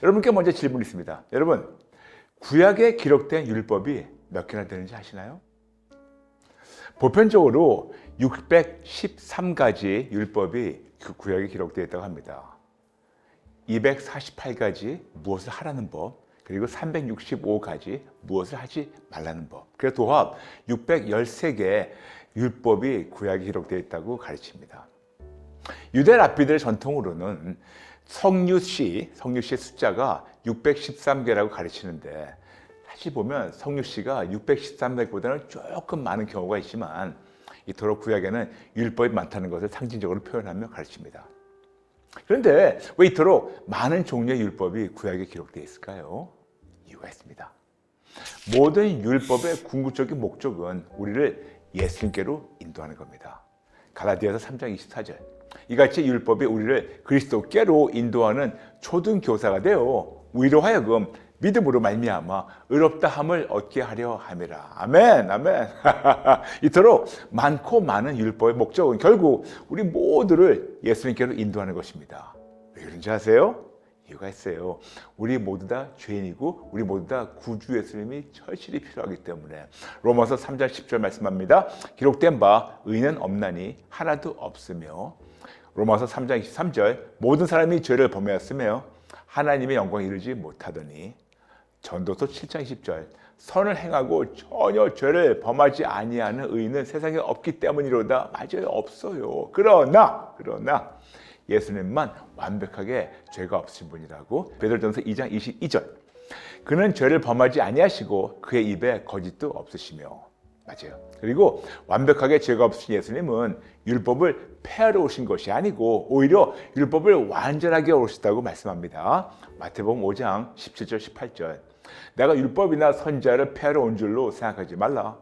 여러분께 먼저 질문이 있습니다. 여러분, 구약에 기록된 율법이 몇 개나 되는지 아시나요? 보편적으로 613가지 율법이 그 구약에 기록되어 있다고 합니다. 248가지 무엇을 하라는 법, 그리고 365가지 무엇을 하지 말라는 법. 그래서 도합 613개의 율법이 구약에 기록되어 있다고 가르칩니다. 유대 랍비들의 전통으로는 성류씨의 숫자가 613개라고 가르치는데, 사실 보면 성류씨가 613개보다는 조금 많은 경우가 있지만 이토록 구약에는 율법이 많다는 것을 상징적으로 표현하며 가르칩니다. 그런데 왜 이토록 많은 종류의 율법이 구약에 기록되어 있을까요? 이유가 있습니다. 모든 율법의 궁극적인 목적은 우리를 예수님께로 인도하는 겁니다. 갈라디아서 3장 24절. 이같이 율법이 우리를 그리스도께로 인도하는 초등교사가 되어 우리로 하여금 믿음으로 말미암아 의롭다함을 얻게 하려 함이라. 아멘, 아멘. 이토록 많고 많은 율법의 목적은 결국 우리 모두를 예수님께로 인도하는 것입니다. 왜 그런지 아세요? 이유가 있어요. 우리 모두 다 죄인이고 우리 모두 다 구주 예수님이 절실히 필요하기 때문에. 로마서 3장 10절 말씀합니다. 기록된 바 의는 없나니 하나도 없으며. 로마서 3장 23절 모든 사람이 죄를 범하였으며 하나님의 영광에 이르지 못하더니. 전도서 7장 20절 선을 행하고 전혀 죄를 범하지 아니하는 의인은 세상에 없기 때문이로다. 맞아요, 없어요. 그러나 예수님만 완벽하게 죄가 없으신 분이라고. 베드로전서 2장 22절 그는 죄를 범하지 아니하시고 그의 입에 거짓도 없으시며. 맞아요. 그리고 완벽하게 죄가 없으신 예수님은 율법을 폐하러 오신 것이 아니고 오히려 율법을 완전하게 오셨다고 말씀합니다. 마태복음 5장 17절 18절 내가 율법이나 선지자를 폐하러 온 줄로 생각하지 말라.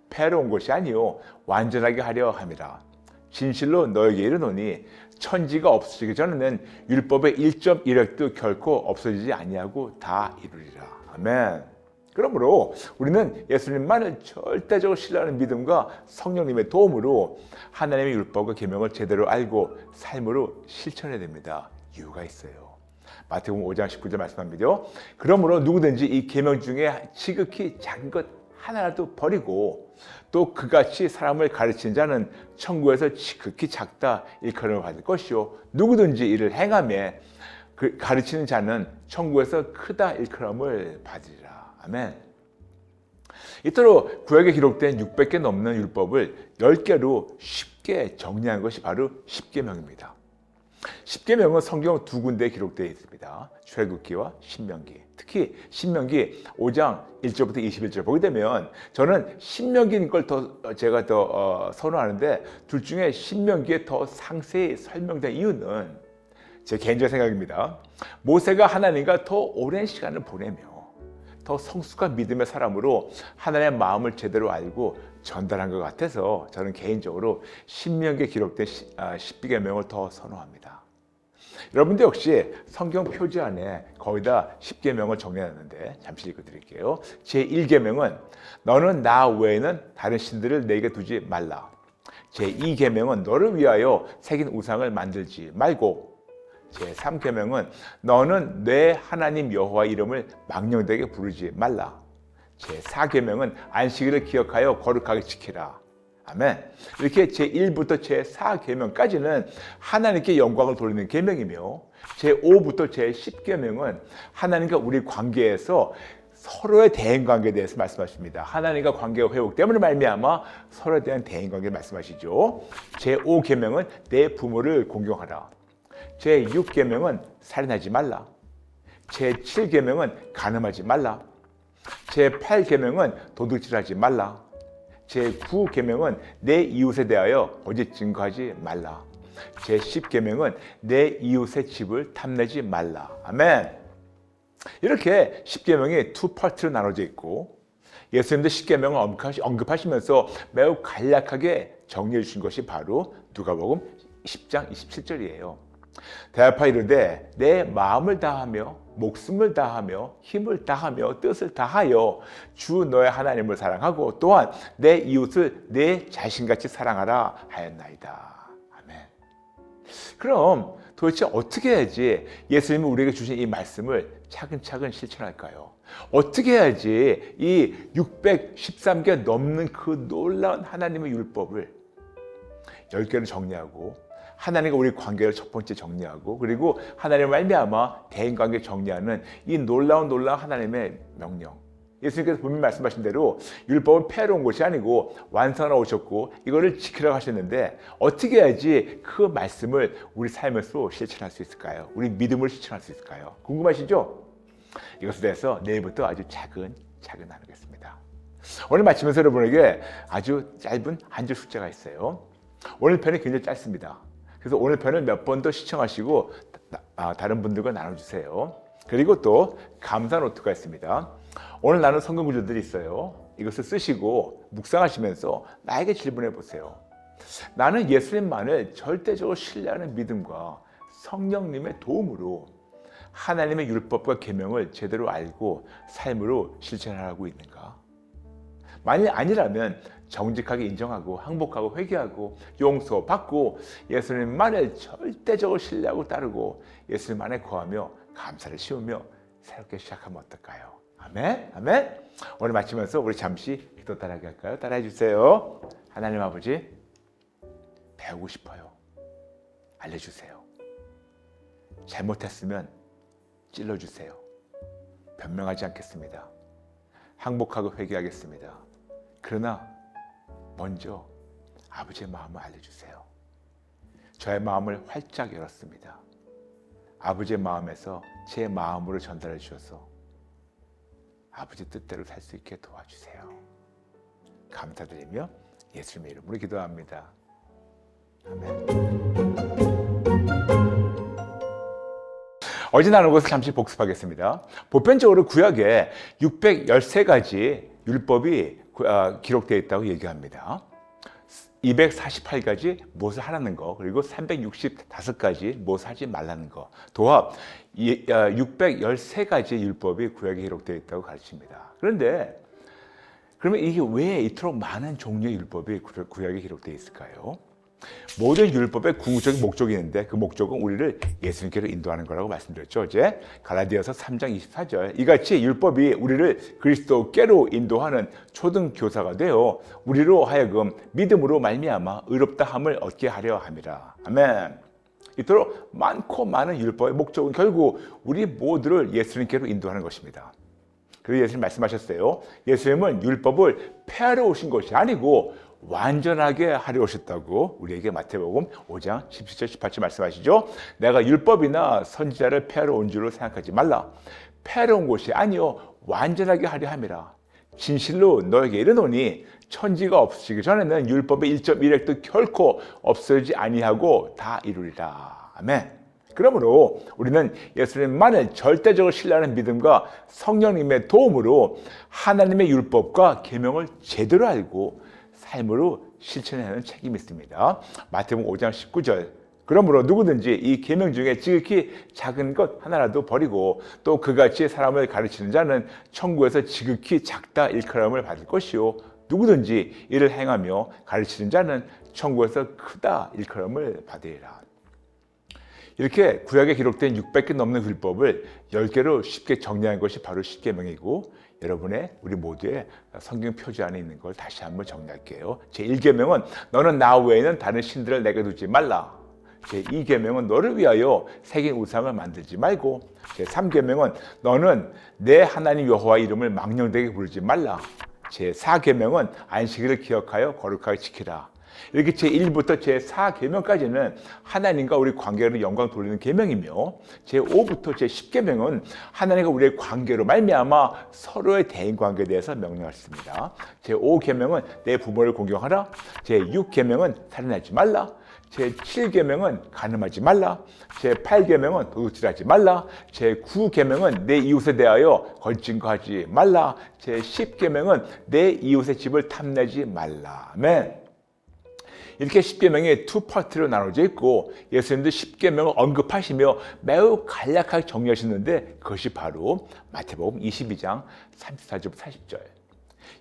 폐하러 온 것이 아니요 완전하게 하려 함이라. 진실로 너에게 이르노니 천지가 없어지기 전에는 율법의 1.1획도 결코 없어지지 아니하고 다 이루리라. 아멘. 그러므로 우리는 예수님만을 절대적으로 신뢰하는 믿음과 성령님의 도움으로 하나님의 율법과 계명을 제대로 알고 삶으로 실천해야 됩니다. 이유가 있어요. 마태복음 5장 19절 말씀합니다. 그러므로 누구든지 이 계명 중에 지극히 작은 것 하나라도 버리고 또 그같이 사람을 가르치는 자는 천국에서 지극히 작다 일컬음을 받을 것이요 누구든지 이를 행하며 그 가르치는 자는 천국에서 크다 일컬음을 받으리라. 아멘. 이토록 구약에 기록된 600개 넘는 율법을 10개로 쉽게 정리한 것이 바로 십계명입니다. 십계명은 성경 두 군데에 기록되어 있습니다. 출애굽기와 신명기. 특히 신명기 5장 1절부터 21절 보게 되면 저는 신명기인 걸 제가 더 선호하는데 둘 중에 신명기에 더 상세히 설명된 이유는 제 개인적 생각입니다. 모세가 하나님과 더 오랜 시간을 보내며 더 성숙한 믿음의 사람으로 하나님의 마음을 제대로 알고 전달한 것 같아서 저는 개인적으로 신명기에 기록된 십계명을 더 선호합니다. 여러분도 역시 성경 표지 안에 거의 다 십계명을 정리해놨는데 잠시 읽어드릴게요. 제1계명은 너는 나 외에는 다른 신들을 내게 두지 말라. 제2계명은 너를 위하여 새긴 우상을 만들지 말고. 제3계명은 너는 내 하나님 여호와 이름을 망령되게 부르지 말라. 제4계명은 안식일을 기억하여 거룩하게 지키라. 아멘. 이렇게 제1부터 제4계명까지는 하나님께 영광을 돌리는 계명이며 제5부터 제10계명은 하나님과 우리 관계에서 서로의 대인관계에 대해서 말씀하십니다. 하나님과 관계가 회복됨으로 말미암아 서로에 대한 대인관계를 말씀하시죠. 제5계명은 내 부모를 공경하라. 제6계명은 살인하지 말라. 제7계명은 간음하지 말라. 제8계명은 도둑질하지 말라. 제9계명은 내 이웃에 대하여 거짓 증거하지 말라. 제10계명은 내 이웃의 집을 탐내지 말라. 아멘. 이렇게 10계명이 두 파트로 나눠져 있고 예수님도 10계명을 언급하시면서 매우 간략하게 정리해 주신 것이 바로 누가복음 10장 27절이에요. 대답하여 이르되 내 마음을 다하며 목숨을 다하며 힘을 다하며 뜻을 다하여 주 너의 하나님을 사랑하고 또한 내 이웃을 내 자신같이 사랑하라 하였나이다. 아멘. 그럼 도대체 어떻게 해야지 예수님이 우리에게 주신 이 말씀을 차근차근 실천할까요? 어떻게 해야지 이 613개 넘는 그 놀라운 하나님의 율법을 10개를 정리하고 하나님과 우리 관계를 첫 번째 정리하고 그리고 하나님을 말미암아 대인관계 정리하는 이 놀라운 하나님의 명령. 예수님께서 분명히 말씀하신 대로 율법은 폐하러 온 것이 아니고 완성하러 오셨고 이거를 지키라고 하셨는데 어떻게 해야지 그 말씀을 우리 삶에서 실천할 수 있을까요? 우리 믿음을 실천할 수 있을까요? 궁금하시죠? 이것에 대해서 내일부터 아주 차근차근 나누겠습니다. 오늘 마치면서 여러분에게 아주 짧은 한 줄 숙제가 있어요. 오늘 편이 굉장히 짧습니다. 그래서 오늘 편을 몇 번 더 시청하시고 다른 분들과 나눠주세요. 그리고 또 감사 노트가 있습니다. 오늘 나눈 성경 구절들이 있어요. 이것을 쓰시고 묵상하시면서 나에게 질문해 보세요. 나는 예수님만을 절대적으로 신뢰하는 믿음과 성령님의 도움으로 하나님의 율법과 계명을 제대로 알고 삶으로 실천하고 있는가? 만일 아니라면 정직하게 인정하고 항복하고 회개하고 용서받고 예수님만을 절대적으로 신뢰하고 따르고 예수님만에 거하며 감사를 씌우며 새롭게 시작하면 어떨까요? 아멘, 아멘. 오늘 마치면서 우리 잠시 기도 따라하게 할까요? 따라해 주세요. 하나님 아버지, 배우고 싶어요. 알려주세요. 잘못했으면 찔러주세요. 변명하지 않겠습니다. 항복하고 회개하겠습니다. 그러나 먼저 아버지의 마음을 알려주세요. 저의 마음을 활짝 열었습니다. 아버지의 마음에서 제 마음으로 전달해 주셔서 아버지 뜻대로 살 수 있게 도와주세요. 감사드리며 예수님의 이름으로 기도합니다. 아멘. 어제 나눈 것을 잠시 복습하겠습니다. 보편적으로 구약에 613가지 율법이 기록되어 있다고 얘기합니다. 248가지 무엇을 하라는 거, 그리고 365가지 무엇을 하지 말라는 거, 도합 613가지 율법이 구약에 기록되어 있다고 가르칩니다. 그런데 그러면 이게 왜 이토록 많은 종류의 율법이 구약에 기록되어 있을까요? 모든 율법의 궁극적인 목적이 있는데 그 목적은 우리를 예수님께로 인도하는 거라고 말씀드렸죠. 어제 갈라디아서 3장 24절 이같이 율법이 우리를 그리스도께로 인도하는 초등교사가 되어 우리로 하여금 믿음으로 말미암아 의롭다함을 얻게 하려 함이라. 아멘. 이토록 많고 많은 율법의 목적은 결국 우리 모두를 예수님께로 인도하는 것입니다. 그래서 예수님 말씀하셨어요. 예수님은 율법을 폐하러 오신 것이 아니고 완전하게 하려 오셨다고 우리에게 마태복음 5장 17절 18절 말씀하시죠. 내가 율법이나 선지자를 폐하러 온 줄로 생각하지 말라. 폐하러 온 것이 아니요 완전하게 하려 함이라. 진실로 너에게 이르노니 천지가 없으시기 전에는 율법의 1.1획도 결코 없어지지 아니하고 다 이루리라. 아멘. 그러므로 우리는 예수님만을 절대적으로 신뢰하는 믿음과 성령님의 도움으로 하나님의 율법과 계명을 제대로 알고 삶으로 실천해야 하는 책임이 있습니다. 마태복음 5장 19절 그러므로 누구든지 이 계명 중에 지극히 작은 것 하나라도 버리고 또 그같이 사람을 가르치는 자는 천국에서 지극히 작다 일컬음을 받을 것이요 누구든지 이를 행하며 가르치는 자는 천국에서 크다 일컬음을 받으리라. 이렇게 구약에 기록된 600개 넘는 율법을 10개로 쉽게 정리한 것이 바로 십계명이고 여러분의 우리 모두의 성경 표지 안에 있는 걸 다시 한번 정리할게요. 제1계명은 너는 나 외에는 다른 신들을 내게 두지 말라. 제2계명은 너를 위하여 새긴 우상을 만들지 말고 제3계명은 너는 내 하나님 여호와 이름을 망령되게 부르지 말라. 제4계명은 안식일을 기억하여 거룩하게 지키라. 이렇게 제1부터 제4계명까지는 하나님과 우리 관계로 영광 돌리는 계명이며 제5부터 제10계명은 하나님과 우리의 관계로 말미암아 서로의 대인관계에 대해서 명령했습니다. 제5계명은 내 부모를 공경하라. 제6계명은 살인하지 말라. 제7계명은 간음하지 말라. 제8계명은 도둑질하지 말라. 제9계명은 내 이웃에 대하여 걸증거하지 말라. 제10계명은 내 이웃의 집을 탐내지 말라. 아멘. 이렇게 10계명이 두 파트로 나눠져 있고 예수님도 10계명을 언급하시며 매우 간략하게 정리하셨는데 그것이 바로 마태복음 22장 34절부터 40절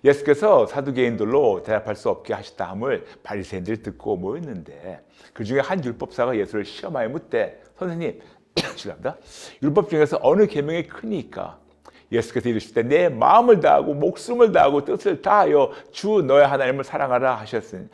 예수께서 사두개인들로 대답할 수 없게 하셨다 함을 바리새인들이 듣고 모였는데 그 중에 한 율법사가 예수를 시험하여 묻되 선생님, 죄송합니다. 율법 중에서 어느 계명이 크니까? 예수께서 이르시되 내 마음을 다하고 목숨을 다하고 뜻을 다하여 주 너의 하나님을 사랑하라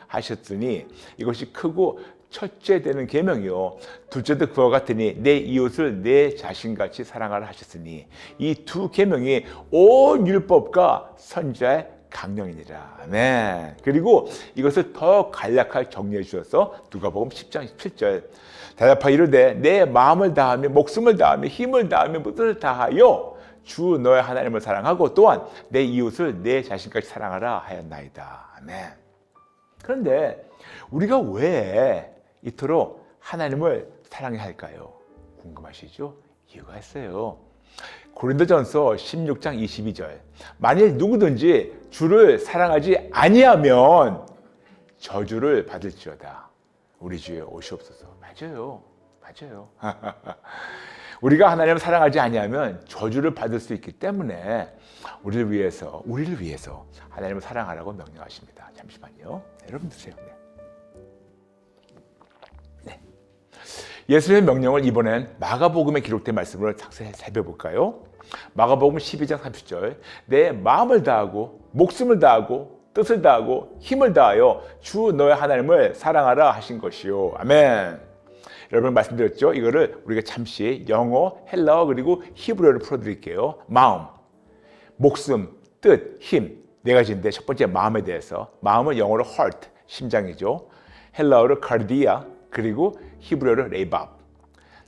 하셨으니 이것이 크고 첫째 되는 계명이요 둘째도 그와 같으니 내 이웃을 내 자신같이 사랑하라 하셨으니 이 두 계명이 온 율법과 선지자의 강령이니라. 아멘. 그리고 이것을 더 간략하게 정리해 주셔서 누가복음 10장 17절 대답하여 이르되 내 마음을 다하며 목숨을 다하며 힘을 다하며 뜻을 다하여 주 너의 하나님을 사랑하고 또한 내 이웃을 내 자신까지 사랑하라 하였나이다. 아멘. 그런데 우리가 왜 이토록 하나님을 사랑해야 할까요? 궁금하시죠? 이유가 있어요. 고린도전서 16장 22절 만일 누구든지 주를 사랑하지 아니하면 저주를 받을지어다. 우리 주에 오시옵소서. 맞아요. 우리가 하나님을 사랑하지 아니하면 저주를 받을 수 있기 때문에 우리를 위해서 하나님을 사랑하라고 명령하십니다. 잠시만요. 여러분 드세요. 네. 예수의 명령을 이번엔 마가복음에 기록된 말씀으로 자세히 살펴볼까요? 마가복음 12장 30절 내 마음을 다하고 목숨을 다하고 뜻을 다하고 힘을 다하여 주 너의 하나님을 사랑하라 하신 것이요. 아멘. 여러분 말씀드렸죠? 이거를 우리가 잠시 영어, 헬라어 그리고 히브리어로 풀어드릴게요. 마음, 목숨, 뜻, 힘 네 가지인데 첫 번째 마음에 대해서 마음은 영어로 heart, 심장이죠. 헬라어로 cardia 그리고 히브리어로 레이밥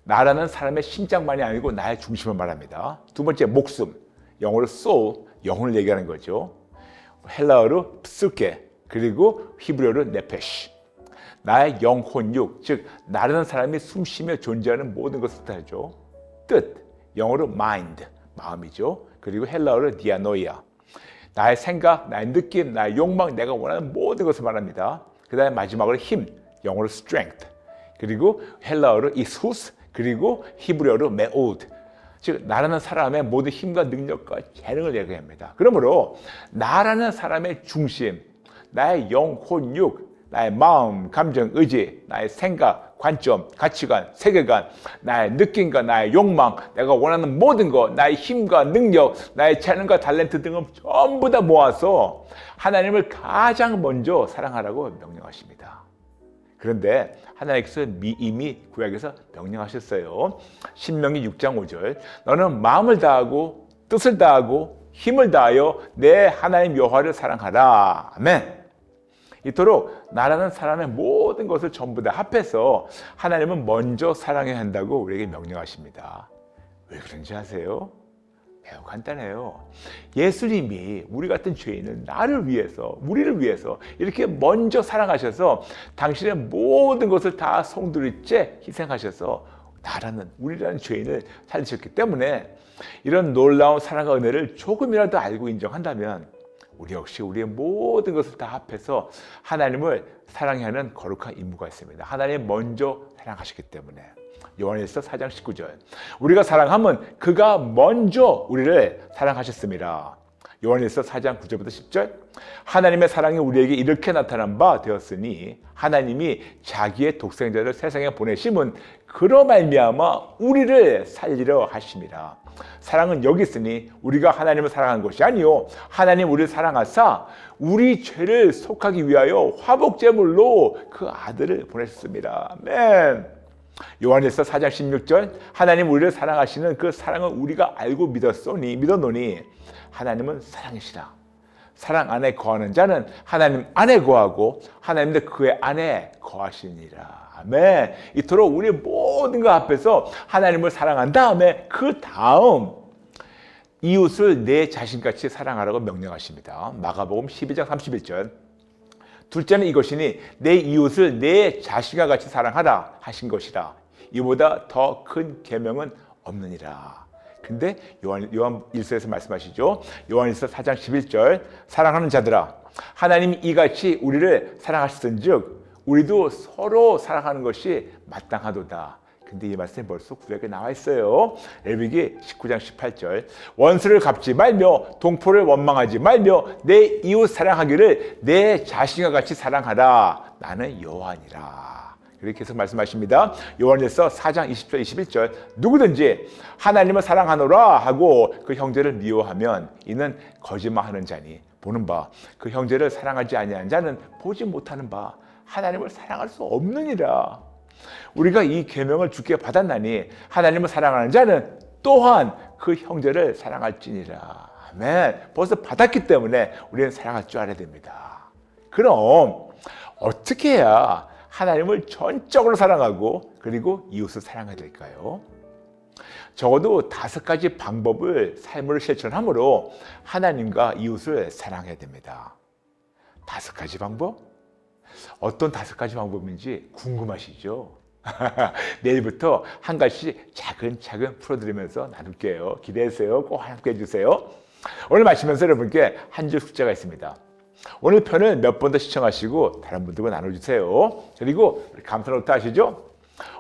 나라는 사람의 심장만이 아니고 나의 중심을 말합니다. 두 번째 목숨, 영어로 soul, 영혼을 얘기하는 거죠. 헬라어로 psyche 그리고 히브리어로 nephesh 나의 영혼육, 즉 나라는 사람이 숨쉬며 존재하는 모든 것을 뜻하죠. 뜻, 영어로 mind, 마음이죠. 그리고 헬라어로 dianoia, 나의 생각, 나의 느낌, 나의 욕망, 내가 원하는 모든 것을 말합니다. 그 다음에 마지막으로 힘, 영어로 strength, 그리고 헬라어로 isus, 그리고 히브리어로 meod, 즉 나라는 사람의 모든 힘과 능력과 재능을 얘기합니다. 그러므로 나라는 사람의 중심, 나의 영혼육, 나의 마음, 감정, 의지, 나의 생각, 관점, 가치관, 세계관, 나의 느낌과 나의 욕망, 내가 원하는 모든 것, 나의 힘과 능력, 나의 재능과 탤런트 등을 전부 다 모아서 하나님을 가장 먼저 사랑하라고 명령하십니다. 그런데 하나님께서 이미 구약에서 명령하셨어요. 신명기 6장 5절 너는 마음을 다하고 뜻을 다하고 힘을 다하여 내 하나님 여호와를 사랑하라. 아멘. 이토록 나라는 사람의 모든 것을 전부 다 합해서 하나님은 먼저 사랑해야 한다고 우리에게 명령하십니다. 왜 그런지 아세요? 매우 간단해요. 예수님이 우리 같은 죄인을 나를 위해서, 우리를 위해서 이렇게 먼저 사랑하셔서 당신의 모든 것을 다 송두리째 희생하셔서 나라는, 우리라는 죄인을 살리셨기 때문에 이런 놀라운 사랑과 은혜를 조금이라도 알고 인정한다면 우리 역시 우리의 모든 것을 다 합해서 하나님을 사랑해야 하는 거룩한 임무가 있습니다. 하나님 먼저 사랑하셨기 때문에. 요한일서 4장 19절 우리가 사랑하면 그가 먼저 우리를 사랑하셨습니다. 요한일서 4장 9절부터 10절 하나님의 사랑이 우리에게 이렇게 나타난 바 되었으니 하나님이 자기의 독생자를 세상에 보내심은 그로 말미암아 우리를 살리려 하심이라. 사랑은 여기 있으니 우리가 하나님을 사랑한 것이 아니요 하나님 우리를 사랑하사 우리 죄를 속하기 위하여 화복제물로 그 아들을 보내셨습니다. 아멘. 요한일서 4장 16절 하나님 우리를 사랑하시는 그 사랑을 우리가 알고 믿었노니 하나님은 사랑이시라. 사랑 안에 거하는 자는 하나님 안에 거하고 하나님도 그의 안에 거하시니라. 아멘. 이토록 우리 모든 것 앞에서 하나님을 사랑한 다음에 그 다음 이웃을 내 자신같이 사랑하라고 명령하십니다. 마가복음 12장 31절 둘째는 이것이니 내 이웃을 내 자신과 같이 사랑하라 하신 것이라. 이보다 더 큰 계명은 없느니라. 근데 요한 1서에서 말씀하시죠. 요한일서 4장 11절 사랑하는 자들아 하나님이 이같이 우리를 사랑하셨은즉 우리도 서로 사랑하는 것이 마땅하도다. 근데 이 말씀에 벌써 구약에 나와 있어요. 레위기 19장 18절. 원수를 갚지 말며 동포를 원망하지 말며 내 이웃 사랑하기를 내 자신과 같이 사랑하라. 나는 여호와니라. 이렇게 계속 말씀하십니다. 요한일서 4장 20절 21절. 누구든지 하나님을 사랑하노라 하고 그 형제를 미워하면 이는 거짓말하는 자니 보는 바 그 형제를 사랑하지 아니하는 자는 보지 못하는 바 하나님을 사랑할 수 없느니라. 우리가 이 계명을 주께 받았나니 하나님을 사랑하는 자는 또한 그 형제를 사랑할지니라. 아멘. 벌써 받았기 때문에 우리는 사랑할 줄 알아야 됩니다. 그럼 어떻게 해야 하나님을 전적으로 사랑하고 그리고 이웃을 사랑해야 될까요? 적어도 5가지 방법을 삶으로 실천함으로 하나님과 이웃을 사랑해야 됩니다. 5가지 방법? 어떤 5가지 방법인지 궁금하시죠? 내일부터 한 가지씩 차근차근 풀어드리면서 나눌게요. 기대하세요. 꼭 함께 해주세요. 오늘 마치면서 여러분께 한 줄 숙제가 있습니다. 오늘 편을 몇 번 더 시청하시고 다른 분들과 나눠주세요. 그리고 감사노트 아시죠?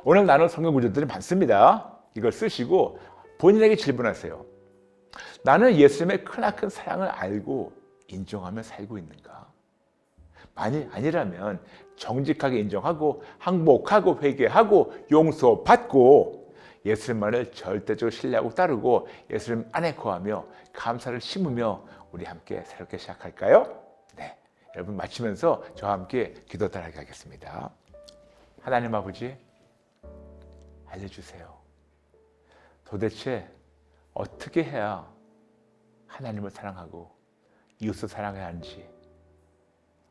오늘 나눌 성경 구절들이 많습니다. 이걸 쓰시고 본인에게 질문하세요. 나는 예수님의 크나큰 사랑을 알고 인정하며 살고 있는가? 만일 아니라면 정직하게 인정하고 항복하고 회개하고 용서받고 예수님만을 절대적으로 신뢰하고 따르고 예수님 안에 거하며 감사를 심으며 우리 함께 새롭게 시작할까요? 네, 여러분 마치면서 저와 함께 기도 따라하게 하겠습니다. 하나님 아버지, 알려주세요. 도대체 어떻게 해야 하나님을 사랑하고 이웃을 사랑해야 하는지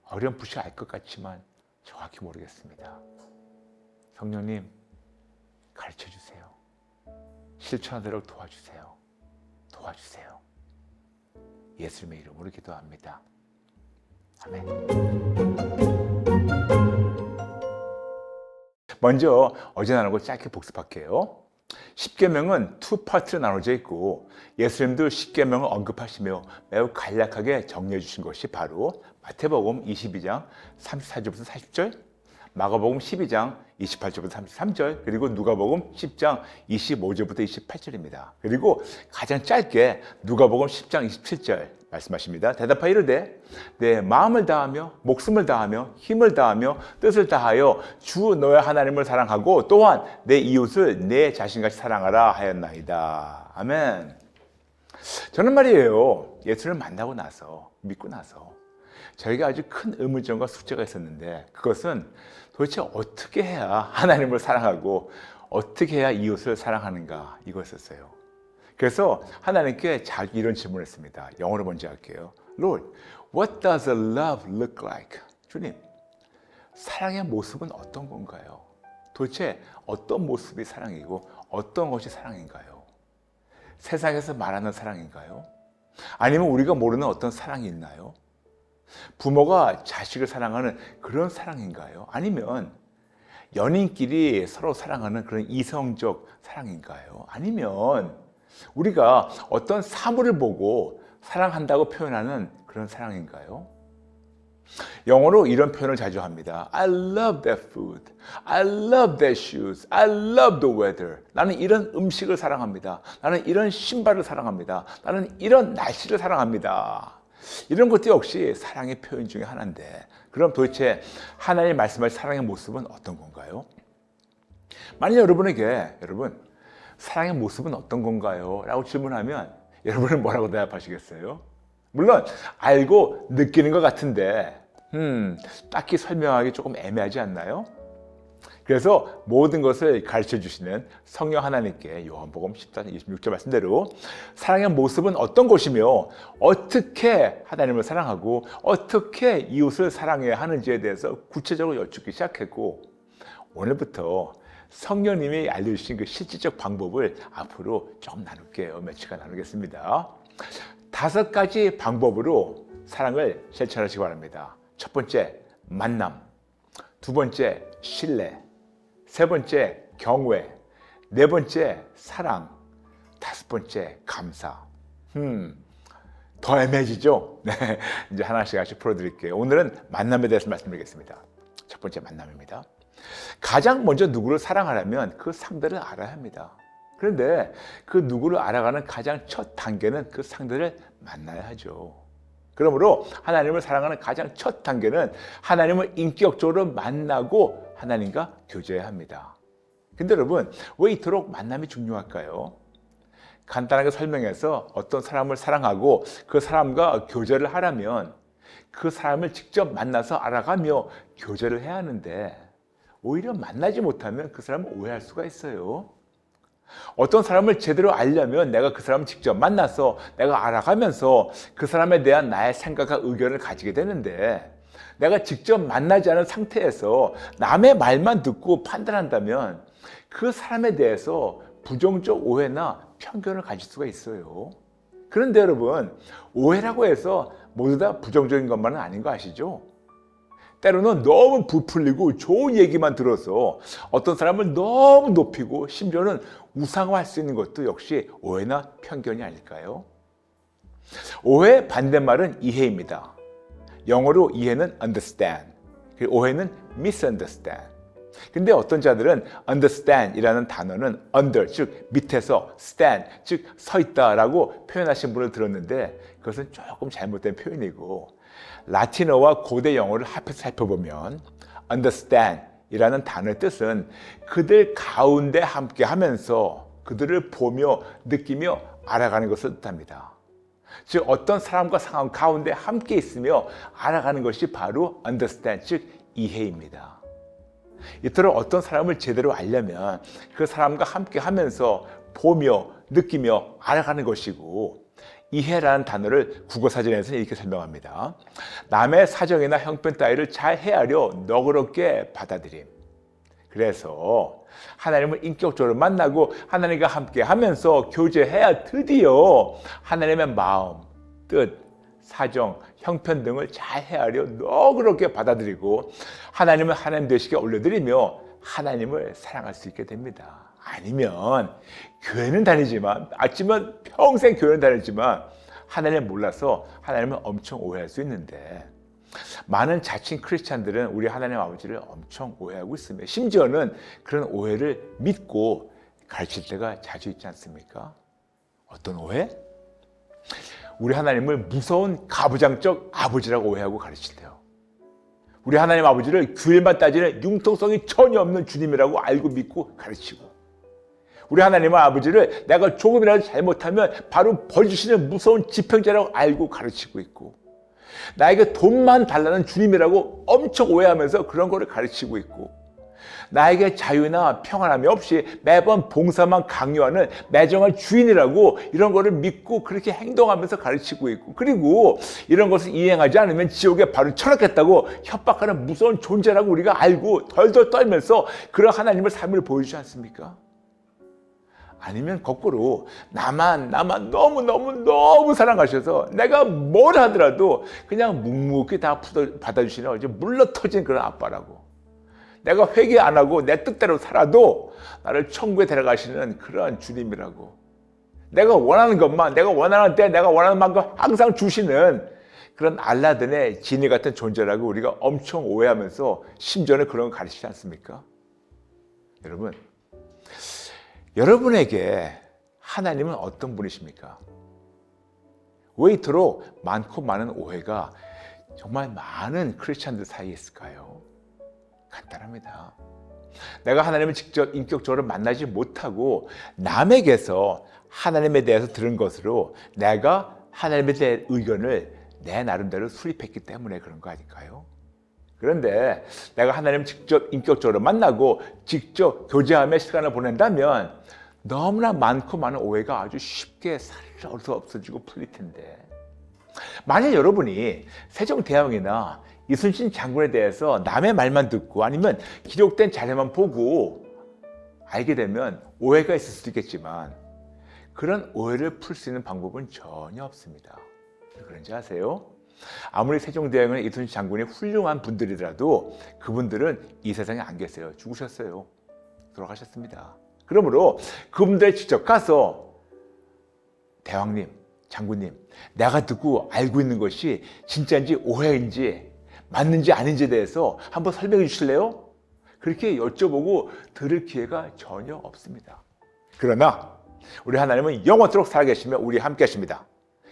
어렴풋이 알 것 같지만 정확히 모르겠습니다. 성령님, 가르쳐주세요. 실천하도록 도와주세요. 도와주세요. 예수님의 이름으로 기도합니다. 아멘. 먼저 어제 나눈 거 짧게 복습할게요. 10계명은 2파트로 나눠져 있고 예수님도 10계명을 언급하시며 매우 간략하게 정리해 주신 것이 바로 마태복음 22장 34절부터 40절, 마가복음 12장 28절부터 33절, 그리고 누가복음 10장 25절부터 28절입니다. 그리고 가장 짧게 누가복음 10장 27절 말씀하십니다. 대답하여 이르되 내 마음을 다하며 목숨을 다하며 힘을 다하며 뜻을 다하여 주 너의 하나님을 사랑하고 또한 내 이웃을 내 자신같이 사랑하라 하였나이다. 아멘. 저는 말이에요, 예수를 만나고 나서, 믿고 나서 저에게 아주 큰 의문점과 숙제가 있었는데 그것은 도대체 어떻게 해야 하나님을 사랑하고 어떻게 해야 이웃을 사랑하는가, 이거였었어요. 그래서 하나님께 자주 이런 질문을 했습니다. 영어로 먼저 할게요. Lord, what does a love look like? 주님, 사랑의 모습은 어떤 건가요? 도대체 어떤 모습이 사랑이고 어떤 것이 사랑인가요? 세상에서 말하는 사랑인가요? 아니면 우리가 모르는 어떤 사랑이 있나요? 부모가 자식을 사랑하는 그런 사랑인가요? 아니면 연인끼리 서로 사랑하는 그런 이성적 사랑인가요? 아니면 우리가 어떤 사물을 보고 사랑한다고 표현하는 그런 사랑인가요? 영어로 이런 표현을 자주 합니다. I love that food. I love that shoes. I love the weather. 나는 이런 음식을 사랑합니다. 나는 이런 신발을 사랑합니다. 나는 이런 날씨를 사랑합니다. 이런 것도 역시 사랑의 표현 중에 하나인데, 그럼 도대체 하나님 말씀하신 사랑의 모습은 어떤 건가요? 만약 여러분에게 사랑의 모습은 어떤 건가요? 라고 질문하면 여러분은 뭐라고 대답하시겠어요? 물론 알고 느끼는 것 같은데 딱히 설명하기 조금 애매하지 않나요? 그래서 모든 것을 가르쳐 주시는 성령 하나님께 요한복음 14장 26절 말씀대로 사랑의 모습은 어떤 것이며 어떻게 하나님을 사랑하고 어떻게 이웃을 사랑해야 하는지에 대해서 구체적으로 여쭙기 시작했고, 오늘부터 성령님이 알려주신 그 실질적 방법을 앞으로 좀 나눌게요. 며칠간 나누겠습니다. 5가지 방법으로 사랑을 실천하시기 바랍니다. 첫 번째, 만남. 두 번째, 신뢰. 세 번째, 경외. 네 번째, 사랑. 5번째, 감사. 더 애매해지죠? 네, 이제 하나씩 풀어드릴게요. 오늘은 만남에 대해서 말씀드리겠습니다. 첫 번째, 만남입니다. 가장 먼저 누구를 사랑하려면 그 상대를 알아야 합니다. 그런데 그 누구를 알아가는 가장 첫 단계는 그 상대를 만나야 하죠. 그러므로 하나님을 사랑하는 가장 첫 단계는 하나님을 인격적으로 만나고 하나님과 교제해야 합니다. 근데 여러분, 왜 이토록 만남이 중요할까요? 간단하게 설명해서 어떤 사람을 사랑하고 그 사람과 교제를 하려면 그 사람을 직접 만나서 알아가며 교제를 해야 하는데 오히려 만나지 못하면 그 사람을 오해할 수가 있어요. 어떤 사람을 제대로 알려면 내가 그 사람을 직접 만나서 내가 알아가면서 그 사람에 대한 나의 생각과 의견을 가지게 되는데 내가 직접 만나지 않은 상태에서 남의 말만 듣고 판단한다면 그 사람에 대해서 부정적 오해나 편견을 가질 수가 있어요. 그런데 여러분, 오해라고 해서 모두 다 부정적인 것만은 아닌 거 아시죠? 때로는 너무 부풀리고 좋은 얘기만 들어서 어떤 사람을 너무 높이고 심지어는 우상화할 수 있는 것도 역시 오해나 편견이 아닐까요? 오해의 반대말은 이해입니다. 영어로 이해는 understand, 그리고 오해는 misunderstand. 근데 어떤 자들은 understand 이라는 단어는 under, 즉 밑에서 stand, 즉 서 있다라고 표현하신 분을 들었는데 그것은 조금 잘못된 표현이고 라틴어와 고대 영어를 합해서 살펴보면 understand 이라는 단어의 뜻은 그들 가운데 함께 하면서 그들을 보며 느끼며 알아가는 것을 뜻합니다. 즉 어떤 사람과 상황 가운데 함께 있으며 알아가는 것이 바로 understand, 즉 이해입니다. 이토록 어떤 사람을 제대로 알려면 그 사람과 함께 하면서 보며 느끼며 알아가는 것이고 이해라는 단어를 국어사전에서는 이렇게 설명합니다. 남의 사정이나 형편 따위를 잘 헤아려 너그럽게 받아들임. 그래서 하나님을 인격적으로 만나고 하나님과 함께 하면서 교제해야 드디어 하나님의 마음, 뜻, 사정, 형편 등을 잘 헤아려 너그럽게 받아들이고 하나님을 하나님 되시게 올려드리며 하나님을 사랑할 수 있게 됩니다. 아니면 교회는 다니지만 아침은 평생 교회는 다니지만 하나님을 몰라서 하나님을 엄청 오해할 수 있는데 많은 자칭 크리스찬들은 우리 하나님 아버지를 엄청 오해하고 있습니다. 심지어는 그런 오해를 믿고 가르칠 때가 자주 있지 않습니까? 어떤 오해? 우리 하나님을 무서운 가부장적 아버지라고 오해하고 가르칠 때요. 우리 하나님 아버지를 규율만 따지는 융통성이 전혀 없는 주님이라고 알고 믿고 가르치고 우리 하나님 아버지를 내가 조금이라도 잘못하면 바로 벌 주시는 무서운 지평자라고 알고 가르치고 있고 나에게 돈만 달라는 주님이라고 엄청 오해하면서 그런 거를 가르치고 있고 나에게 자유나 평안함이 없이 매번 봉사만 강요하는 매정한 주인이라고 이런 거를 믿고 그렇게 행동하면서 가르치고 있고 그리고 이런 것을 이행하지 않으면 지옥에 바로 쳐넣겠다고 협박하는 무서운 존재라고 우리가 알고 덜덜 떨면서 그런 하나님의 삶을 보여주지 않습니까? 아니면 거꾸로 나만 너무 사랑하셔서 내가 뭘 하더라도 그냥 묵묵히 다 받아주시는 이제 물러터진 그런 아빠라고 내가 회개 안 하고 내 뜻대로 살아도 나를 천국에 데려가시는 그런 주님이라고 내가 원하는 것만 내가 원하는 때 내가 원하는 만큼 항상 주시는 그런 알라딘의 지니 같은 존재라고 우리가 엄청 오해하면서 심지어는 그런 거 가르치지 않습니까? 여러분, 여러분에게 하나님은 어떤 분이십니까? 왜 이토록 많고 많은 오해가 정말 많은 크리스찬들 사이에 있을까요? 간단합니다. 내가 하나님을 직접 인격적으로 만나지 못하고 남에게서 하나님에 대해서 들은 것으로 내가 하나님에 대한 의견을 내 나름대로 수립했기 때문에 그런 거 아닐까요? 그런데 내가 하나님을 직접 인격적으로 만나고 직접 교제하며 시간을 보낸다면 너무나 많고 많은 오해가 아주 쉽게 살려서 없어지고 풀릴 텐데 만약 여러분이 세종대왕이나 이순신 장군에 대해서 남의 말만 듣고 아니면 기록된 자료만 보고 알게 되면 오해가 있을 수도 있겠지만 그런 오해를 풀 수 있는 방법은 전혀 없습니다. 왜 그런지 아세요? 아무리 세종대왕이나 이순신 장군이 훌륭한 분들이라도 그분들은 이 세상에 안 계세요. 죽으셨어요. 돌아가셨습니다. 그러므로 그분들에 직접 가서 대왕님, 장군님, 내가 듣고 알고 있는 것이 진짜인지 오해인지 맞는지 아닌지에 대해서 한번 설명해 주실래요? 그렇게 여쭤보고 들을 기회가 전혀 없습니다. 그러나 우리 하나님은 영원토록 살아계시며 우리 함께 하십니다.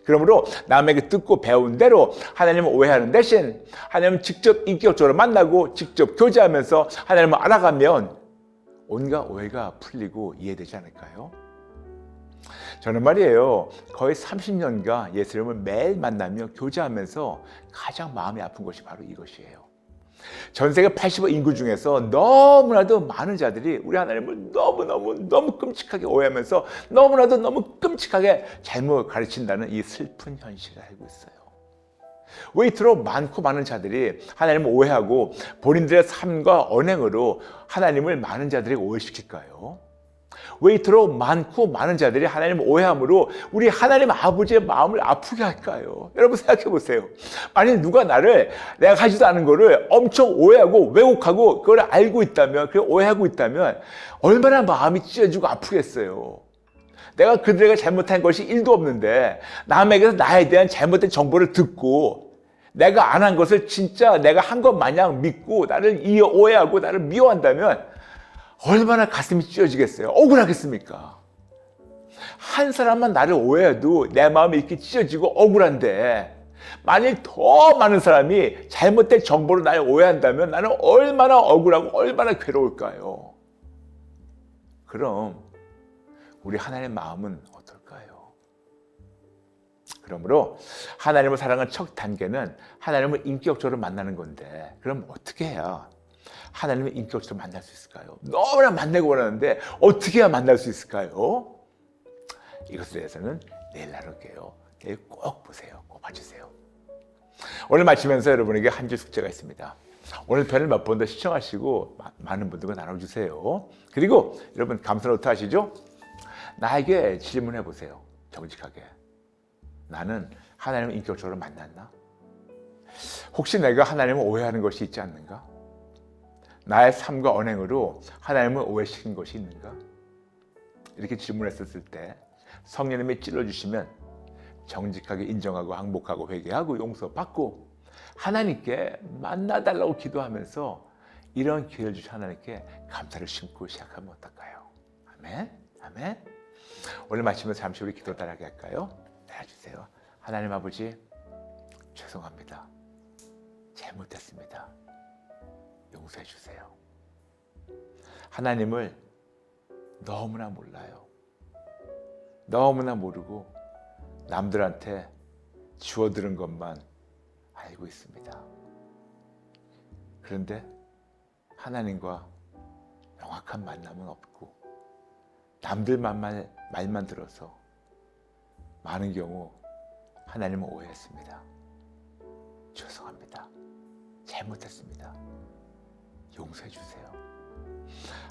그러므로 남에게 듣고 배운 대로 하나님을 오해하는 대신 하나님을 직접 인격적으로 만나고 직접 교제하면서 하나님을 알아가면 온갖 오해가 풀리고 이해되지 않을까요? 저는 말이에요, 거의 30년간 예수님을 매일 만나며 교제하면서 가장 마음이 아픈 것이 바로 이것이에요. 전 세계 80억 인구 중에서 너무나도 많은 자들이 우리 하나님을 너무 끔찍하게 오해하면서 너무 끔찍하게 잘못 가르친다는 이 슬픈 현실을 알고 있어요. 왜 이토록 많고 많은 자들이 하나님을 오해하고 본인들의 삶과 언행으로 하나님을 많은 자들이 오해시킬까요? 왜 이토록 많고 많은 자들이 하나님을 오해함으로 우리 하나님 아버지의 마음을 아프게 할까요? 여러분 생각해 보세요. 만약 누가 내가 하지도 않은 거를 엄청 오해하고 왜곡하고 그걸 알고 있다면, 그걸 오해하고 있다면 얼마나 마음이 찢어지고 아프겠어요. 내가 그들에게 잘못한 것이 1도 없는데 남에게서 나에 대한 잘못된 정보를 듣고 내가 안 한 것을 진짜 내가 한 것 마냥 믿고 나를 오해하고 나를 미워한다면 얼마나 가슴이 찢어지겠어요? 억울하겠습니까? 한 사람만 나를 오해해도 내 마음이 이렇게 찢어지고 억울한데 만일 더 많은 사람이 잘못된 정보로 나를 오해한다면 나는 얼마나 억울하고 얼마나 괴로울까요? 그럼 우리 하나님의 마음은 어떨까요? 그러므로 하나님을 사랑하는 첫 단계는 하나님을 인격적으로 만나는 건데, 그럼 어떻게 해야 하나님을 인격적으로 만날 수 있을까요? 너무나 만나고 원하는데 어떻게 해야 만날 수 있을까요? 이것에 대해서는 내일 나눌게요. 내일 꼭 보세요. 꼭 봐주세요. 오늘 마치면서 여러분에게 한 줄 숙제가 있습니다. 오늘 편을 몇 번 더 시청하시고 많은 분들과 나눠주세요. 그리고 여러분 감사노트 하시죠? 나에게 질문해 보세요. 정직하게. 나는 하나님을 인격적으로 만났나? 혹시 내가 하나님을 오해하는 것이 있지 않는가? 나의 삶과 언행으로 하나님을 오해시킨 것이 있는가? 이렇게 질문했었을 때 성령님이 찔러주시면 정직하게 인정하고 항복하고 회개하고 용서받고 하나님께 만나달라고 기도하면서 이런 기회를 주신 하나님께 감사를 심고 시작하면 어떨까요? 아멘. 아멘. 오늘 마치면서 잠시 우리 기도 따라하게 할까요? 해주세요. 하나님 아버지, 죄송합니다. 잘못했습니다. 용서해 주세요. 하나님을 너무나 몰라요. 너무나 모르고 남들한테 주워들은 것만 알고 있습니다. 그런데 하나님과 명확한 만남은 없고 남들 말만 들어서 많은 경우 하나님을 오해했습니다. 죄송합니다. 잘못했습니다. 용서해 주세요.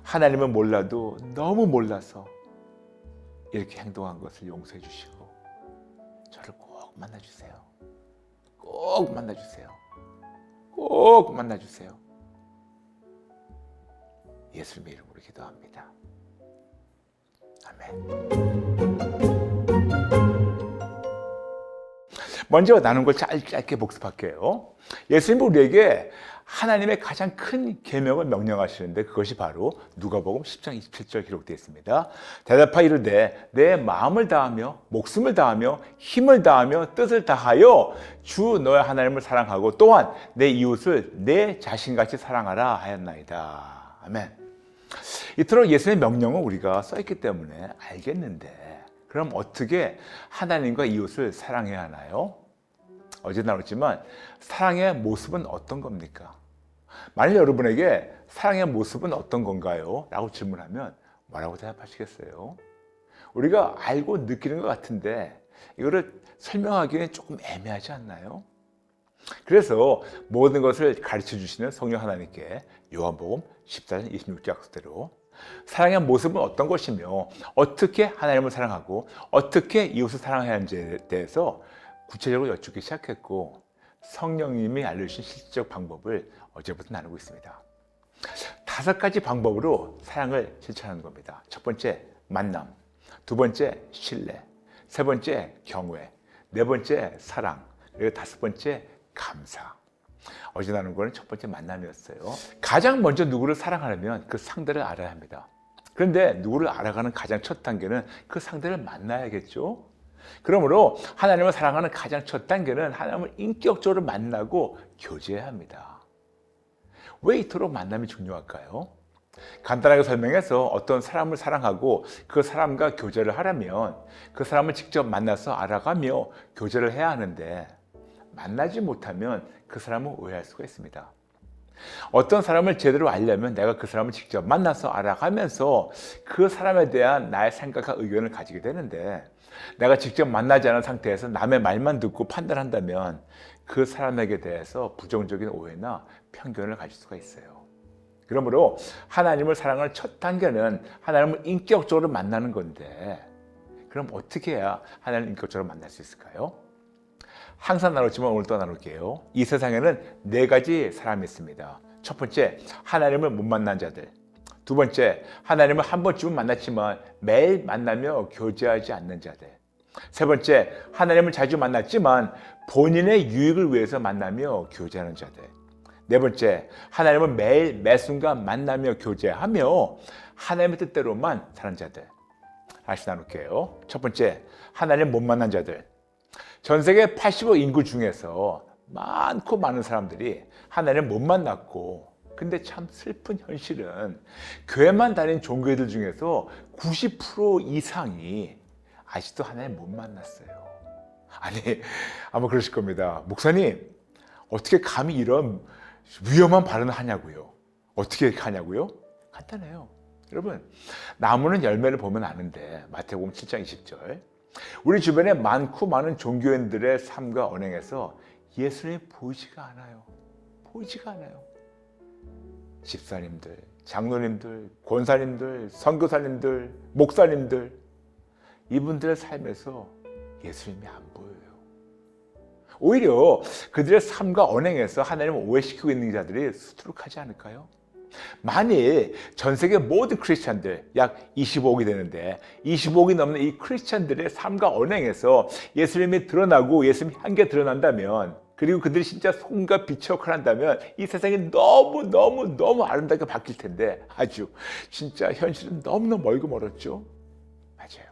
하나님은 몰라도 너무 몰라서 이렇게 행동한 것을 용서해 주시고 저를 꼭 만나주세요. 꼭 만나주세요. 꼭 만나주세요. 예수님의 이름으로 기도합니다. 아멘. 먼저 나눈 걸 짧게 복습할게요. 예수님은 우리에게 하나님의 가장 큰 계명을 명령하시는데 그것이 바로 누가복음 10장 27절 기록되어 있습니다. 대답하여 이르되 내 마음을 다하며 목숨을 다하며 힘을 다하며 뜻을 다하여 주 너의 하나님을 사랑하고 또한 내 이웃을 내 자신같이 사랑하라 하였나이다. 아멘. 이토록 예수님의 명령은 우리가 써있기 때문에 알겠는데 그럼 어떻게 하나님과 이웃을 사랑해야 하나요? 어제 나눴지만 사랑의 모습은 어떤 겁니까? 만약 여러분에게 사랑의 모습은 어떤 건가요? 라고 질문하면 뭐라고 대답하시겠어요? 우리가 알고 느끼는 것 같은데 이거를 설명하기에는 조금 애매하지 않나요? 그래서 모든 것을 가르쳐 주시는 성령 하나님께 요한복음 14장 26절 약속대로 사랑의 모습은 어떤 것이며 어떻게 하나님을 사랑하고 어떻게 이웃을 사랑해야 하는지에 대해서 구체적으로 여쭙기 시작했고 성령님이 알려주신 실질적 방법을 어제부터 나누고 있습니다. 5가지 방법으로 사랑을 실천하는 겁니다. 첫 번째, 만남. 두 번째, 신뢰. 세 번째, 경외. 네 번째, 사랑. 그리고 5번째, 감사. 어제 나눈 거는 첫 번째 만남이었어요. 가장 먼저 누구를 사랑하려면 그 상대를 알아야 합니다. 그런데 누구를 알아가는 가장 첫 단계는 그 상대를 만나야겠죠. 그러므로 하나님을 사랑하는 가장 첫 단계는 하나님을 인격적으로 만나고 교제해야 합니다. 왜 이토록 만남이 중요할까요? 간단하게 설명해서 어떤 사람을 사랑하고 그 사람과 교제를 하려면 그 사람을 직접 만나서 알아가며 교제를 해야 하는데, 만나지 못하면 그 사람을 오해할 수가 있습니다. 어떤 사람을 제대로 알려면 내가 그 사람을 직접 만나서 알아가면서 그 사람에 대한 나의 생각과 의견을 가지게 되는데, 내가 직접 만나지 않은 상태에서 남의 말만 듣고 판단한다면 그 사람에게 대해서 부정적인 오해나 편견을 가질 수가 있어요. 그러므로 하나님을 사랑하는 첫 단계는 하나님을 인격적으로 만나는 건데, 그럼 어떻게 해야 하나님을 인격적으로 만날 수 있을까요? 항상 나눴지만 오늘 또 나눌게요. 이 세상에는 4가지 사람이 있습니다. 첫 번째, 하나님을 못 만난 자들. 두 번째, 하나님을 한 번쯤은 만났지만 매일 만나며 교제하지 않는 자들. 세 번째, 하나님을 자주 만났지만 본인의 유익을 위해서 만나며 교제하는 자들. 네 번째, 하나님을 매일 매순간 만나며 교제하며 하나님의 뜻대로만 사는 자들. 다시 나눌게요. 첫 번째, 하나님 못 만난 자들. 전 세계 80억 인구 중에서 많고 많은 사람들이 하나님을 못 만났고, 근데 참 슬픈 현실은 교회만 다니는 종교들 중에서 90% 이상이 아직도 하나님 못 만났어요. 아니, 아마 그러실 겁니다. 목사님, 어떻게 감히 이런 위험한 발언을 하냐고요? 어떻게 하냐고요? 간단해요. 여러분, 나무는 열매를 보면 아는데, 마태복음 7장 20절. 우리 주변에 많고 많은 종교인들의 삶과 언행에서 예수님이 보이지가 않아요. 보이지가 않아요. 집사님들, 장로님들, 권사님들, 선교사님들, 목사님들, 이분들의 삶에서 예수님이 안 보여요. 오히려 그들의 삶과 언행에서 하나님을 오해시키고 있는 자들이 수두룩하지 않을까요? 만일 전 세계 모든 크리스찬들 약 25억이 되는데 25억이 넘는 이 크리스찬들의 삶과 언행에서 예수님이 드러나고 예수님이 한게 드러난다면, 그리고 그들이 진짜 소금과 빛의 역할을 한다면 이 세상이 너무 아름답게 바뀔 텐데, 아주 진짜 현실은 너무너무 멀고 멀었죠. 맞아요.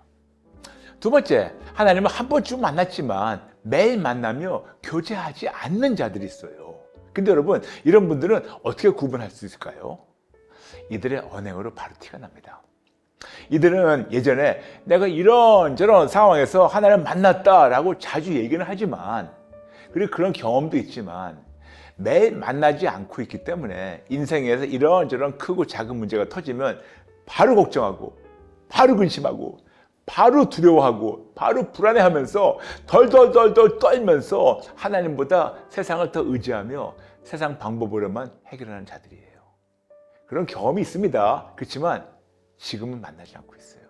두 번째, 하나님을 한 번쯤 만났지만 매일 만나며 교제하지 않는 자들이 있어요. 근데 여러분, 이런 분들은 어떻게 구분할 수 있을까요? 이들의 언행으로 바로 티가 납니다. 이들은 예전에 내가 이런저런 상황에서 하나님을 만났다라고 자주 얘기는 하지만, 그리고 그런 경험도 있지만 매일 만나지 않고 있기 때문에 인생에서 이런저런 크고 작은 문제가 터지면 바로 걱정하고, 바로 근심하고, 바로 두려워하고, 바로 불안해하면서 덜덜덜 떨면서 하나님보다 세상을 더 의지하며 세상 방법으로만 해결하는 자들이에요. 그런 경험이 있습니다. 그렇지만 지금은 만나지 않고 있어요.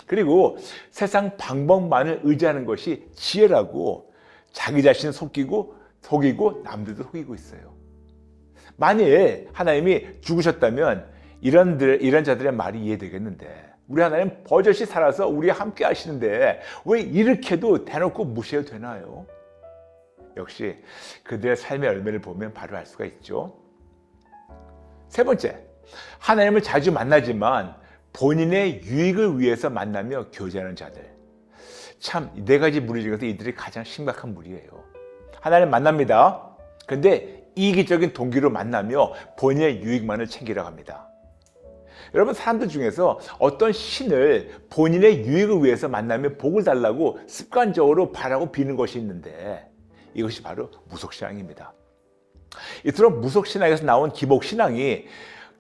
그리고 세상 방법만을 의지하는 것이 지혜라고 자기 자신을 속이고 남들도 속이고 있어요. 만일 하나님이 죽으셨다면 이런 자들의 말이 이해되겠는데, 우리 하나님 버젓이 살아서 우리와 함께 하시는데 왜 이렇게도 대놓고 무시해도 되나요? 역시 그들의 삶의 열매를 보면 바로 알 수가 있죠. 세 번째, 하나님을 자주 만나지만 본인의 유익을 위해서 만나며 교제하는 자들. 참, 4가지 무리 중에서 이들이 가장 심각한 무리예요. 하나님 만납니다. 근데 이기적인 동기로 만나며 본인의 유익만을 챙기려고 합니다. 여러분, 사람들 중에서 어떤 신을 본인의 유익을 위해서 만나며 복을 달라고 습관적으로 바라고 비는 것이 있는데, 이것이 바로 무속신앙입니다. 이처럼 무속신앙에서 나온 기복신앙이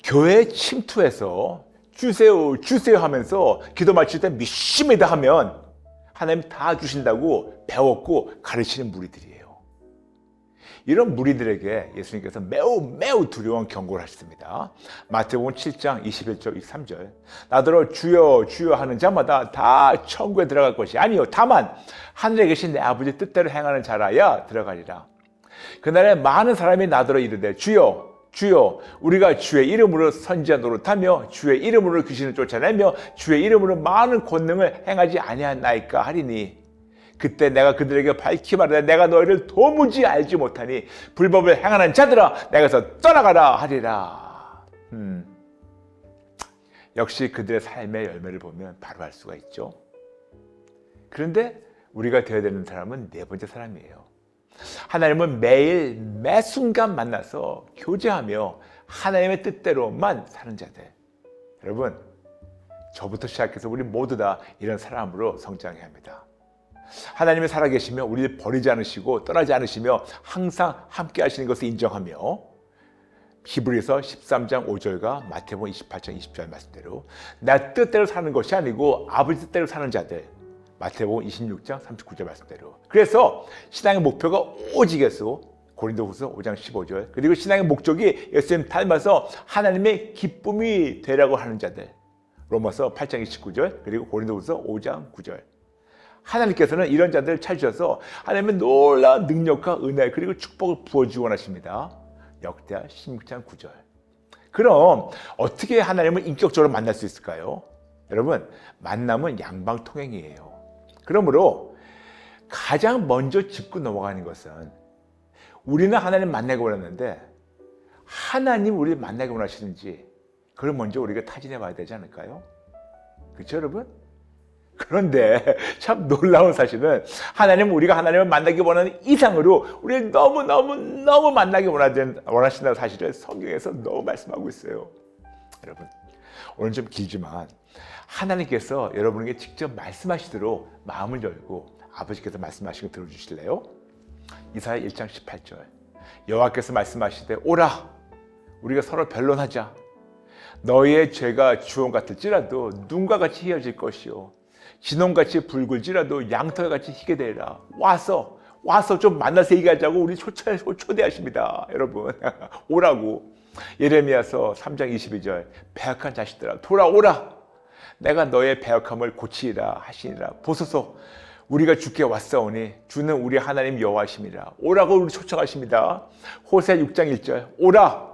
교회에 침투해서 주세요 하면서 기도 마칠 때 믿습니다 하면 하나님 다 주신다고 배웠고 가르치는 무리들이에요. 이런 무리들에게 예수님께서 매우 두려운 경고를 하셨습니다. 마태복음 7장 21절 23절. 나더러 주여 주여 하는 자마다 다 천국에 들어갈 것이 아니요 다만 하늘에 계신 내 아버지 뜻대로 행하는 자라야 들어가리라. 그날에 많은 사람이 나더러 이르되 주여 주여 우리가 주의 이름으로 선지자 노릇하며 주의 이름으로 귀신을 쫓아내며 주의 이름으로 많은 권능을 행하지 아니하나이까 하리니, 그때 내가 그들에게 밝히 말하되 내가 너희를 도무지 알지 못하니 불법을 행하는 자들아 내가서 떠나가라 하리라. 역시 그들의 삶의 열매를 보면 바로 알 수가 있죠. 그런데 우리가 되어야 되는 사람은 네 번째 사람이에요. 하나님은 매일 매 순간 만나서 교제하며 하나님의 뜻대로만 사는 자들. 여러분, 저부터 시작해서 우리 모두 다 이런 사람으로 성장해야 합니다. 하나님이 살아계시며 우리를 버리지 않으시고 떠나지 않으시며 항상 함께 하시는 것을 인정하며 히브리서 13장 5절과 마태복음 28장 20절 말씀대로 내 뜻대로 사는 것이 아니고 아버지 뜻대로 사는 자들, 마태복음 26장 39절 말씀대로. 그래서 신앙의 목표가 오직 예수, 고린도후서 5장 15절. 그리고 신앙의 목적이 예수님 닮아서 하나님의 기쁨이 되라고 하는 자들, 로마서 8장 29절. 그리고 고린도후서 5장 9절. 하나님께서는 이런 자들을 찾으셔서 하나님의 놀라운 능력과 은혜 그리고 축복을 부어주기 원하십니다. 역대하 16장 9절. 그럼 어떻게 하나님을 인격적으로 만날 수 있을까요? 여러분, 만남은 양방통행이에요. 그러므로 가장 먼저 짚고 넘어가는 것은 우리는 하나님 만나기 원하는데 하나님 우리를 만나기 원하시는지 그걸 먼저 우리가 타진해 봐야 되지 않을까요? 그렇죠, 여러분? 그런데 참 놀라운 사실은 하나님은 우리가 하나님을 만나기 원하는 이상으로 우리를 너무 만나기 원하신다는 사실을 성경에서 너무 말씀하고 있어요. 여러분, 오늘 좀 길지만 하나님께서 여러분에게 직접 말씀하시도록 마음을 열고 아버지께서 말씀하시고 들어주실래요? 이사야 1장 18절. 여호와께서 말씀하시되 오라 우리가 서로 변론하자. 너희의 죄가 주홍 같을지라도 눈과 같이 희어질 것이요 진홍같이 붉을지라도 양털같이 희게 되리라. 와서 좀 만나서 얘기하자고 우리 초대하십니다. 여러분 오라고. 예레미야서 3장 22절. 배역한 자식들아 돌아오라. 내가 너의 배역함을 고치리라 하시니라. 보소서 우리가 주께 왔사오니 주는 우리 하나님 여호와심이라. 오라고 우리 초청하십니다. 호세 6장 1절. 오라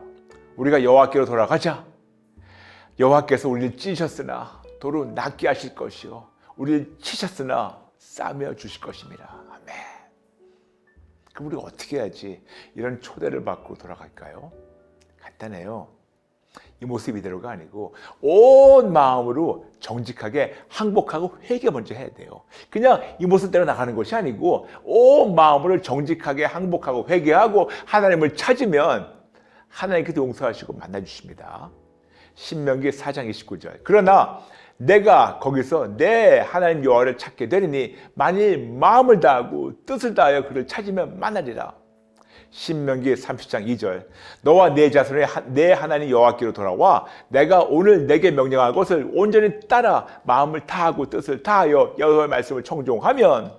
우리가 여호와께로 돌아가자. 여호와께서 우리를 찢으셨으나 도로 낫게 하실 것이요 우리를 치셨으나 싸매어 주실 것입니다. 아멘. 그럼 우리가 어떻게 해야지 이런 초대를 받고 돌아갈까요? 간단해요. 이 모습 이대로가 아니고 온 마음으로 정직하게 항복하고 회개 먼저 해야 돼요. 그냥 이 모습대로 나가는 것이 아니고 온 마음으로 정직하게 항복하고 회개하고 하나님을 찾으면 하나님께서 용서하시고 만나주십니다. 신명기 4장 29절. 그러나 내가 거기서 내 하나님 여호와를 찾게 되리니 만일 마음을 다하고 뜻을 다하여 그를 찾으면 만나리라. 신명기 30장 2절. 너와 내 자손이 내 하나님 여호와께로 돌아와 내가 오늘 내게 명령할 것을 온전히 따라 마음을 다하고 뜻을 다하여 여호와의 말씀을 청종하면.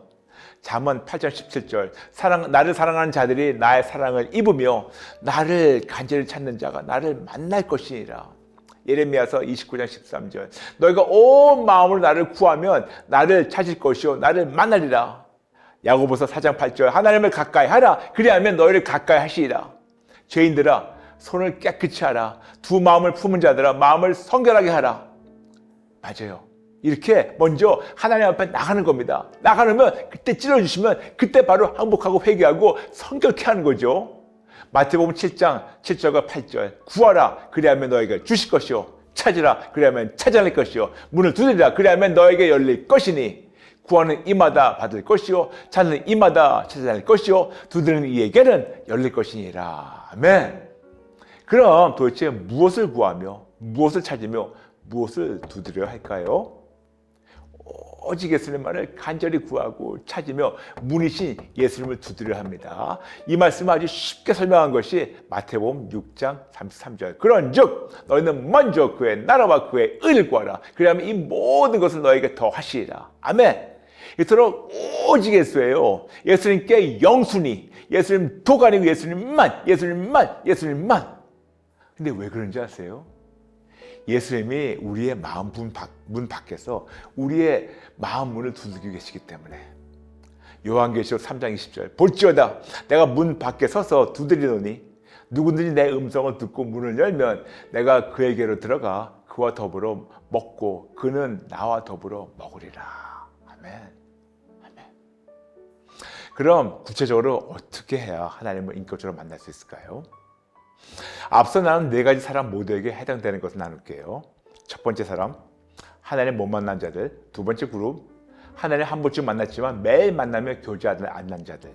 잠언 8장 17절. 나를 사랑하는 자들이 나의 사랑을 입으며 나를 간절히 찾는 자가 나를 만날 것이니라. 예레미야서 29장 13절. 너희가 온 마음으로 나를 구하면 나를 찾을 것이요 나를 만나리라. 야고보서 4장 8절. 하나님을 가까이 하라. 그리하면 너희를 가까이 하시리라. 죄인들아 손을 깨끗이 하라. 두 마음을 품은 자들아 마음을 성결하게 하라. 맞아요. 이렇게 먼저 하나님 앞에 나가는 겁니다. 나가면 그때 찔러주시면 그때 바로 항복하고 회개하고 성결케 하는 거죠. 마태복음 7장 7절과 8절. 구하라 그리하면 너에게 주실 것이요 찾으라 그리하면 찾아낼 것이요 문을 두드리라 그리하면 너에게 열릴 것이니 구하는 이마다 받을 것이요 찾는 이마다 찾아낼 것이요 두드리는 이에게는 열릴 것이니라. 아멘. 그럼 도대체 무엇을 구하며 무엇을 찾으며 무엇을 두드려야 할까요? 오직 예수님만을 간절히 구하고 찾으며 문이신 예수님을 두드려야 합니다. 이 말씀을 아주 쉽게 설명한 것이 마태복음 6장 33절. 그런즉 너희는 먼저 그의 나라와 그의 의를 구하라. 그리하면 이 모든 것을 너에게 더하시리라. 아멘. 이토록 오직 예수예요. 예수님께 영순이, 예수님 도가니고 예수님만. 근데 왜 그런지 아세요? 예수님이 우리의 마음 문 밖에서 우리의 마음 문을 두들기고 계시기 때문에. 요한계시록 3장 20절. 볼지어다 내가 문 밖에 서서 두드리노니 누구든지 내 음성을 듣고 문을 열면 내가 그에게로 들어가 그와 더불어 먹고 그는 나와 더불어 먹으리라. 아멘. 아멘. 그럼 구체적으로 어떻게 해야 하나님을 인격적으로 만날 수 있을까요? 앞서 나눈 네 가지 사람 모두에게 해당되는 것을 나눌게요. 첫 번째 사람, 하나님 못 만난 자들. 두 번째 그룹, 하나님 한 번쯤 만났지만 매일 만나며 교제하지 않는 자들.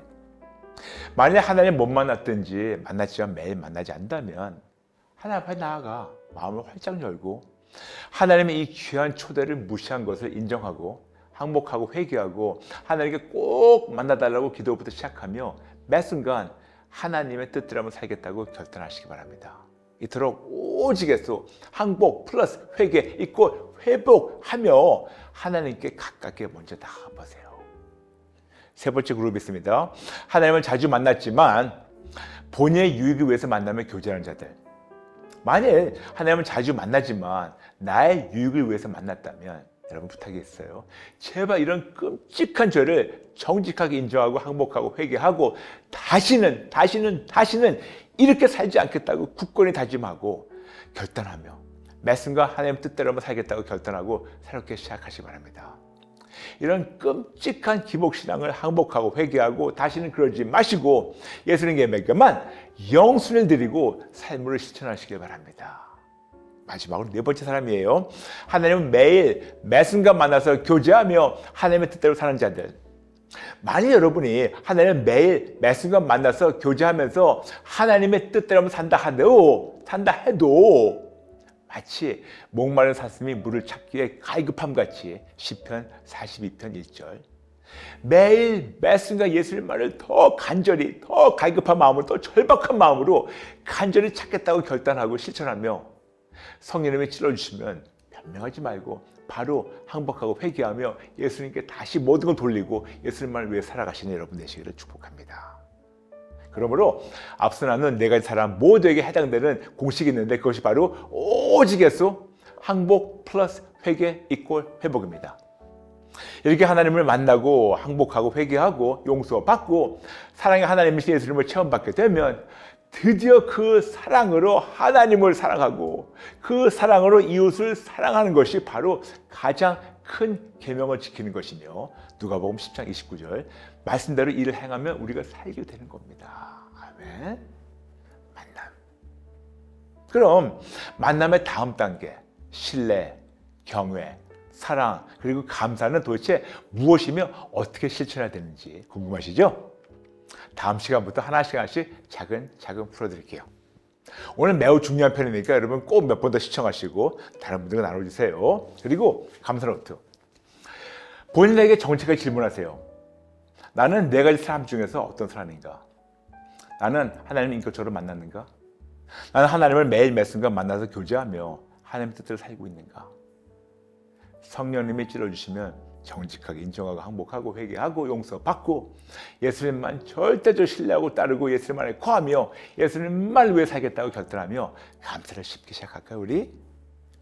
만약 하나님 못 만났든지 만났지만 매일 만나지 않는다면 하나님 앞에 나아가 마음을 활짝 열고 하나님의 이 귀한 초대를 무시한 것을 인정하고 항복하고 회개하고 하나님께 꼭 만나달라고 기도부터 시작하며 매 순간 하나님의 뜻대로 살겠다고 결단하시기 바랍니다. 이토록 오직에서 항복 플러스 회개 있고 회복하며 하나님께 가깝게 먼저 나아가보세요. 세 번째 그룹이 있습니다. 하나님을 자주 만났지만 본인의 유익을 위해서 만나며 교제하는 자들. 만일 하나님을 자주 만나지만 나의 유익을 위해서 만났다면 여러분 부탁이 있어요. 제발 이런 끔찍한 죄를 정직하게 인정하고 항복하고 회개하고 다시는 이렇게 살지 않겠다고 굳건히 다짐하고 결단하며 매 순간 하나님 뜻대로만 살겠다고 결단하고 새롭게 시작하시기 바랍니다. 이런 끔찍한 기복신앙을 항복하고 회개하고 다시는 그러지 마시고 예수님께 맡겨만 영순을 드리고 삶을 실천하시기 바랍니다. 마지막으로 네 번째 사람이에요. 하나님은 매일 매 순간 만나서 교제하며 하나님의 뜻대로 사는 자들. 만약 여러분이 하나님을 매일 매 순간 만나서 교제하면서 하나님의 뜻대로 산다 해도 마치 목마른 사슴이 물을 찾기에 갈급함 같이 시편 42편 1절 매일 매 순간 예수님 말을 더 간절히 더 갈급한 마음으로 더 절박한 마음으로 간절히 찾겠다고 결단하고 실천하며 성령님이 찔러주시면 변명하지 말고 바로 항복하고 회개하며 예수님께 다시 모든 걸 돌리고 예수님만을 위해 살아가시는 여러분 되시기를 축복합니다. 그러므로 앞서 나눈 네 가지 사람 모두에게 해당되는 공식이 있는데 그것이 바로 오직에서 항복 플러스 회개 이꼴 회복입니다. 이렇게 하나님을 만나고 항복하고 회개하고 용서받고 사랑의 하나님이신 예수님을 체험받게 되면 드디어 그 사랑으로 하나님을 사랑하고 그 사랑으로 이웃을 사랑하는 것이 바로 가장 큰 계명을 지키는 것이며 누가복음 10장 29절 말씀대로 이를 행하면 우리가 살게 되는 겁니다. 아멘. 만남. 그럼 만남의 다음 단계 신뢰, 경외, 사랑 그리고 감사는 도대체 무엇이며 어떻게 실천해야 되는지 궁금하시죠? 다음 시간부터 하나씩 차근 풀어드릴게요. 오늘 매우 중요한 편이니까 여러분 꼭 몇 번 더 시청하시고 다른 분들과 나눠주세요. 그리고 감사노트. 본인에게 정직하게 질문하세요. 나는 네 가지 사람 중에서 어떤 사람인가? 나는 하나님을 인격적으로 만났는가? 나는 하나님을 매일 매 순간 만나서 교제하며 하나님의 뜻대로 살고 있는가? 성령님이 찔러주시면 정직하게 인정하고 항복하고 회개하고 용서받고 예수님만 절대적으로 신뢰하고 따르고 예수님 안에 거하며 예수님만 위해 살겠다고 결단하며 감사를 쉽게 시작할까요 우리?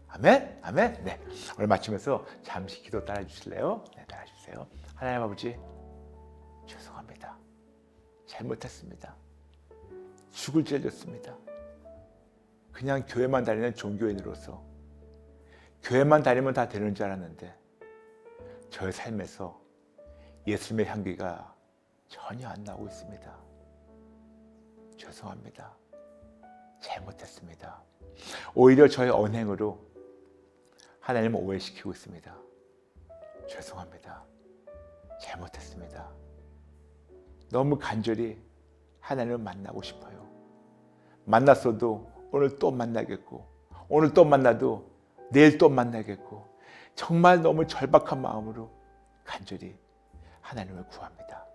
아멘? 아멘? 네. 오늘 마치면서 잠시 기도 따라주실래요? 네, 따라주세요. 하나님 아버지 죄송합니다. 잘못했습니다. 죽을 죄를 졌습니다. 그냥 교회만 다니는 종교인으로서 교회만 다니면 다 되는 줄 알았는데 저의 삶에서 예수님의 향기가 전혀 안 나오고 있습니다. 죄송합니다. 잘못했습니다. 오히려 저의 언행으로 하나님을 오해시키고 있습니다. 죄송합니다. 잘못했습니다. 너무 간절히 하나님을 만나고 싶어요. 만났어도 오늘 또 만나겠고 오늘 또 만나도 내일 또 만나겠고 정말 너무 절박한 마음으로 간절히 하나님을 구합니다.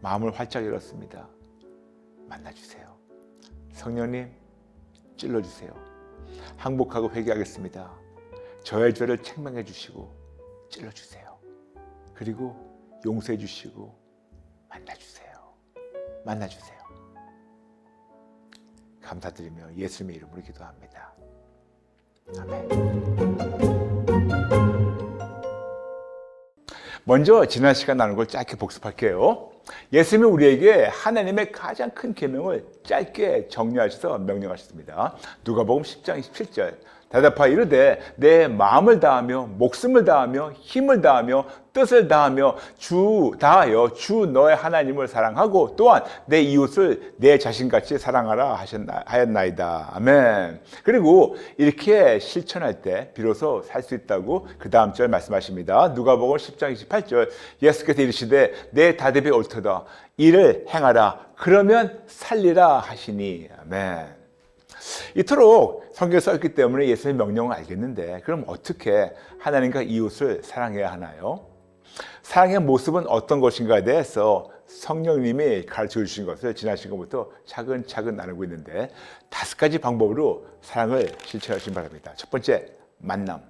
마음을 활짝 열었습니다. 만나주세요. 성령님 찔러주세요. 항복하고 회개하겠습니다. 저의 죄를 책망해 주시고 찔러주세요. 그리고 용서해 주시고 만나주세요. 만나주세요. 감사드리며 예수님의 이름으로 기도합니다. 아멘. 먼저 지난 시간 나눈 걸 짧게 복습할게요. 예수님이 우리에게 하나님의 가장 큰 계명을 짧게 정리하셔서 명령하셨습니다. 누가복음 10장 27절 대답하여 이르되 내 마음을 다하며 목숨을 다하며 힘을 다하며 뜻을 다하며 다하여 주 너의 하나님을 사랑하고 또한 내 이웃을 내 자신같이 사랑하라 하였나이다. 아멘. 그리고 이렇게 실천할 때 비로소 살 수 있다고 그 다음 절 말씀하십니다. 누가복음 10장 28절 예수께서 이르시되 내 다대비 옳도다 이를 행하라 그러면 살리라 하시니. 아멘. 이토록 성경에 써있기 때문에 예수님의 명령을 알겠는데 그럼 어떻게 하나님과 이웃을 사랑해야 하나요? 사랑의 모습은 어떤 것인가에 대해서 성령님이 가르쳐 주신 것을 지난 시간부터 차근차근 나누고 있는데 5가지 방법으로 사랑을 실천하시기 바랍니다. 첫 번째, 만남.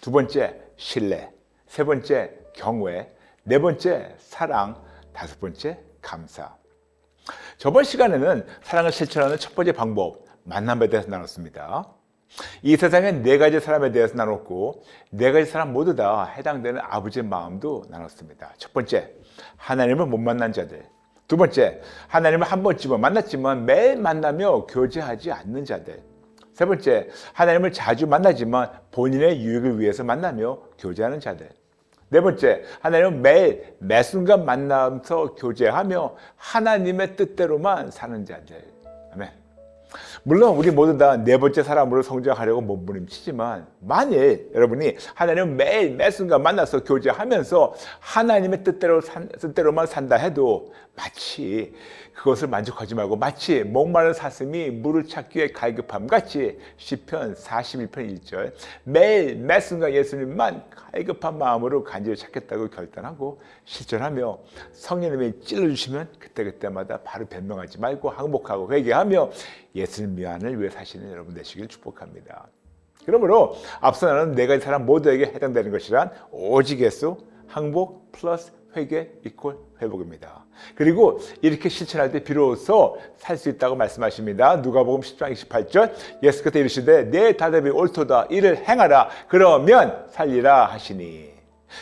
두 번째, 신뢰. 세 번째, 경외. 네 번째, 사랑. 다섯 번째, 감사. 저번 시간에는 사랑을 실천하는 첫 번째 방법, 만남에 대해서 나눴습니다. 이 세상에 4가지 사람에 대해서 나눴고 4가지 사람 모두 다 해당되는 아버지의 마음도 나눴습니다. 첫 번째, 하나님을 못 만난 자들. 두 번째, 하나님을 한 번쯤은 만났지만 매일 만나며 교제하지 않는 자들. 세 번째, 하나님을 자주 만나지만 본인의 유익을 위해서 만나며 교제하는 자들. 네 번째, 하나님을 매일 매순간 만나면서 교제하며 하나님의 뜻대로만 사는 자들. 아멘. 물론 우리 모두 다 4번째 사람으로 성장하려고 몸부림치지만 만일 여러분이 하나님을 매일 매순간 만나서 교제하면서 하나님의 뜻대로만 산다 해도 마치 그것을 만족하지 말고 마치 목마른 사슴이 물을 찾기 위해 갈급함 같이 시편 41편 1절 매일 매순간 예수님만 갈급한 마음으로 간절히 찾겠다고 결단하고 실천하며 성령님이 찔러주시면 그때그때마다 바로 변명하지 말고 항복하고 회개하며 예수님 위안을 위해 사시는 여러분 되시길 축복합니다. 그러므로 앞서 나눈 4가지 사람 모두에게 해당되는 것이란 오직 예수, 항복 플러스 회개 이퀄 회복입니다. 그리고 이렇게 실천할 때 비로소 살 수 있다고 말씀하십니다. 누가복음 10장 28절 예수께서 이르시되 내 다답이 옳도다 이를 행하라 그러면 살리라 하시니.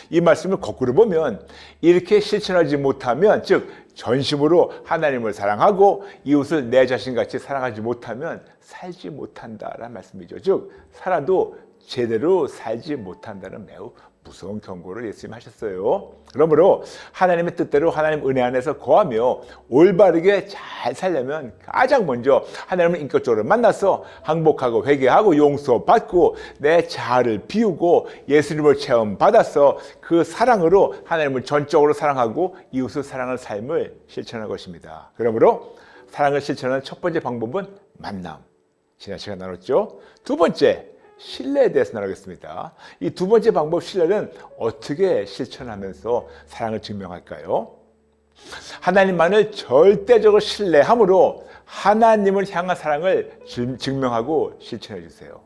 이 말씀을 거꾸로 보면 이렇게 실천하지 못하면 즉 전심으로 하나님을 사랑하고 이웃을 내 자신같이 사랑하지 못하면 살지 못한다라는 말씀이죠. 즉 살아도 제대로 살지 못한다는 매우 무서운 경고를 예수님 하셨어요. 그러므로 하나님의 뜻대로 하나님 은혜 안에서 거하며 올바르게 잘 살려면 가장 먼저 하나님을 인격적으로 만나서 항복하고 회개하고 용서받고 내 자아를 비우고 예수님을 체험받아서 그 사랑으로 하나님을 전적으로 사랑하고 이웃을 사랑하는 삶을 실천하는 것입니다. 그러므로 사랑을 실천하는 첫 번째 방법은 만남. 지난 시간 나눴죠. 두 번째, 신뢰에 대해서 나누겠습니다. 이 두 번째 방법 신뢰는 어떻게 실천하면서 사랑을 증명할까요? 하나님만을 절대적으로 신뢰함으로 하나님을 향한 사랑을 증명하고 실천해 주세요.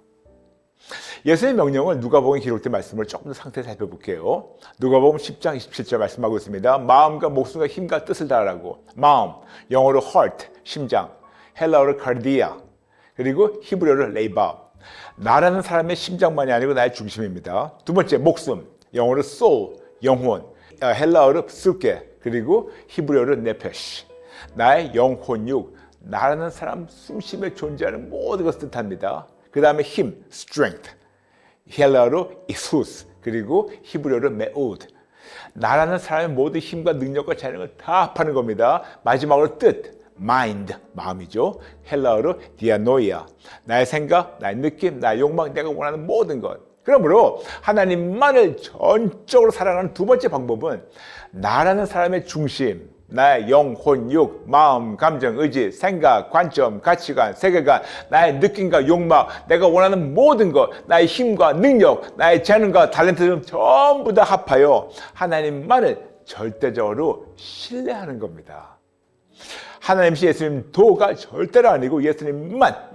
예수의 명령을 누가복음에 기록된 말씀을 조금 더 상세히 살펴볼게요. 누가복음 10장 27절 말씀하고 있습니다. 마음과 목숨과 힘과 뜻을 다하라고. 마음, 영어로 heart, 심장, 헬라어로 cardia, 그리고 히브리어로 레이밥. 나라는 사람의 심장만이 아니고 나의 중심입니다. 두 번째, 목숨, 영어로 soul, 영혼, 헬라어로 psyche, 그리고 히브리어로 네페시. 나의 영혼육, 나라는 사람 숨쉬며 존재하는 모든 것을 뜻합니다. 그 다음에 힘, strength, 헬라어로 이수스, 그리고 히브리어로 메우드. 나라는 사람의 모든 힘과 능력과 재능을 다 합하는 겁니다. 마지막으로 뜻, mind, 마음이죠. 헬라어로 디아노이아, 나의 생각, 나의 느낌, 나의 욕망, 내가 원하는 모든 것. 그러므로 하나님만을 전적으로 사랑하는 두 번째 방법은 나라는 사람의 중심, 나의 영혼, 육, 마음, 감정, 의지, 생각, 관점, 가치관, 세계관, 나의 느낌과 욕망, 내가 원하는 모든 것, 나의 힘과 능력, 나의 재능과 탤런트를 전부 다 합하여 하나님만을 절대적으로 신뢰하는 겁니다. 하나님씨 예수님 도가 절대로 아니고 예수님만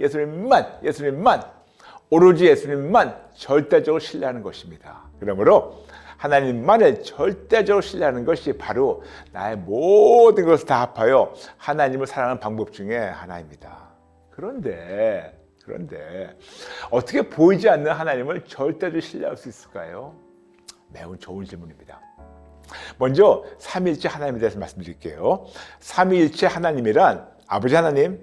오로지 예수님만 절대적으로 신뢰하는 것입니다. 그러므로 하나님만을 절대적으로 신뢰하는 것이 바로 나의 모든 것을 다 합하여 하나님을 사랑하는 방법 중에 하나입니다. 그런데 어떻게 보이지 않는 하나님을 절대적으로 신뢰할 수 있을까요? 매우 좋은 질문입니다. 먼저 삼위일체 하나님에 대해서 말씀드릴게요. 삼위일체 하나님이란 아버지 하나님,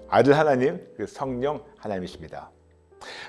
아들 하나님, 그리고 성령 하나님이십니다.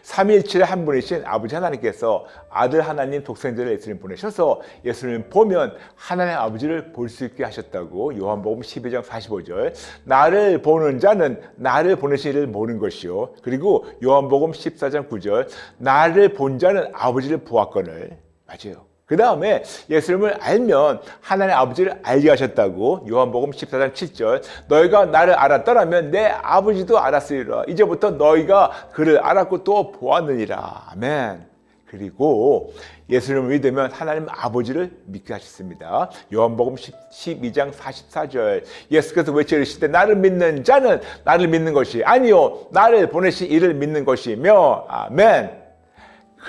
삼위일체의 한 분이신 아버지 하나님께서 아들 하나님 독생자를 예수님 보내셔서 예수님 보면 하나님 아버지를 볼 수 있게 하셨다고 요한복음 12장 45절 나를 보는 자는 나를 보내신 이를 보는 것이요 그리고 요한복음 14장 9절 나를 본 자는 아버지를 보았거늘 맞아요. 그 다음에 예수님을 알면 하나님 아버지를 알게 하셨다고 요한복음 14장 7절 너희가 나를 알았더라면 내 아버지도 알았으리라 이제부터 너희가 그를 알았고 또 보았느니라 아멘. 그리고 예수님을 믿으면 하나님 아버지를 믿게 하셨습니다. 요한복음 12장 44절 예수께서 외치시되 나를 믿는 자는 나를 믿는 것이 아니요 나를 보내신 이를 믿는 것이며 아멘.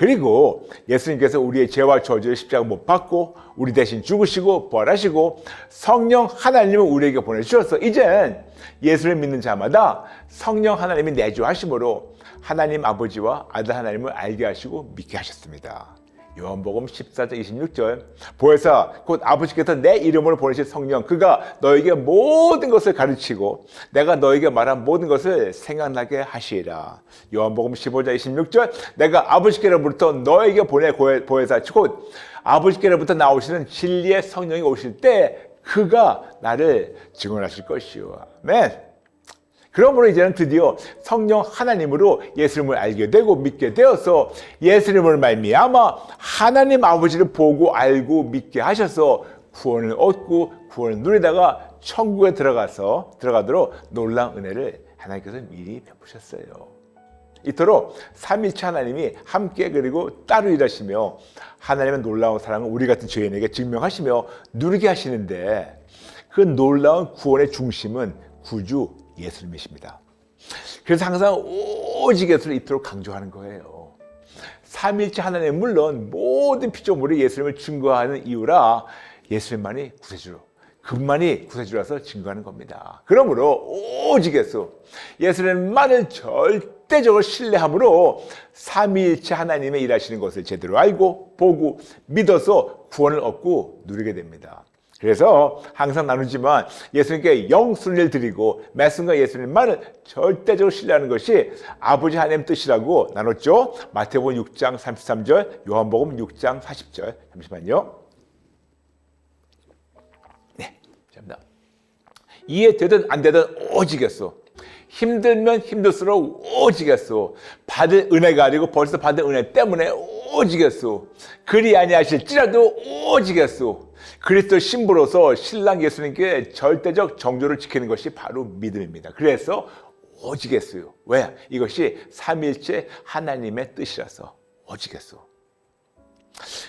그리고 예수님께서 우리의 죄와 저주를 십자가 못 받고 우리 대신 죽으시고 부활하시고 성령 하나님을 우리에게 보내주셔서 이젠 예수를 믿는 자마다 성령 하나님이 내주하심으로 하나님 아버지와 아들 하나님을 알게 하시고 믿게 하셨습니다. 요한복음 14장 26절 보혜사 곧 아버지께서 내 이름으로 보내신 성령 그가 너에게 모든 것을 가르치고 내가 너에게 말한 모든 것을 생각나게 하시리라. 요한복음 15장 26절 내가 아버지께로부터 너에게 보내 보혜사 곧 아버지께로부터 나오시는 진리의 성령이 오실 때 그가 나를 증언하실 것이요. 아멘. 그러므로 이제는 드디어 성령 하나님으로 예수님을 알게 되고 믿게 되어서 예수님을 말미암아 하나님 아버지를 보고 알고 믿게 하셔서 구원을 얻고 구원을 누리다가 천국에 들어가도록 놀라운 은혜를 하나님께서 미리 베푸셨어요. 이토록 삼위일체 하나님이 함께 그리고 따로 일하시며 하나님의 놀라운 사랑을 우리 같은 죄인에게 증명하시며 누리게 하시는데 그 놀라운 구원의 중심은 구주 예수님이십니다. 그래서 항상 오직 예수를 이토록 강조하는 거예요. 삼위일체 하나님은 물론 모든 피조물이 예수님을 증거하는 이유라 예수님만이 구세주로 그분만이 구세주라서 증거하는 겁니다. 그러므로 오직 예수님만을 절대적으로 신뢰함으로 삼위일체 하나님의 일하시는 것을 제대로 알고 보고 믿어서 구원을 얻고 누리게 됩니다. 그래서 항상 나누지만 예수님께 영순위를 드리고 매 순간 예수님만을 절대적으로 신뢰하는 것이 아버지 하나님 뜻이라고 나눴죠. 마태복음 6장 33절, 요한복음 6장 40절. 잠시만요. 네, 잠깐만. 이해되든 안 되든 오직 예수. 힘들면 힘들수록 오직 예수. 받을 은혜가 아니고 벌써 받은 은혜 때문에 오직 예수. 그리 아니하실지라도 오직 예수. 그리스도 신부로서 신랑 예수님께 절대적 정조를 지키는 것이 바로 믿음입니다. 그래서 오직 예수요. 왜? 이것이 삼위일체 하나님의 뜻이라서 오직 예수.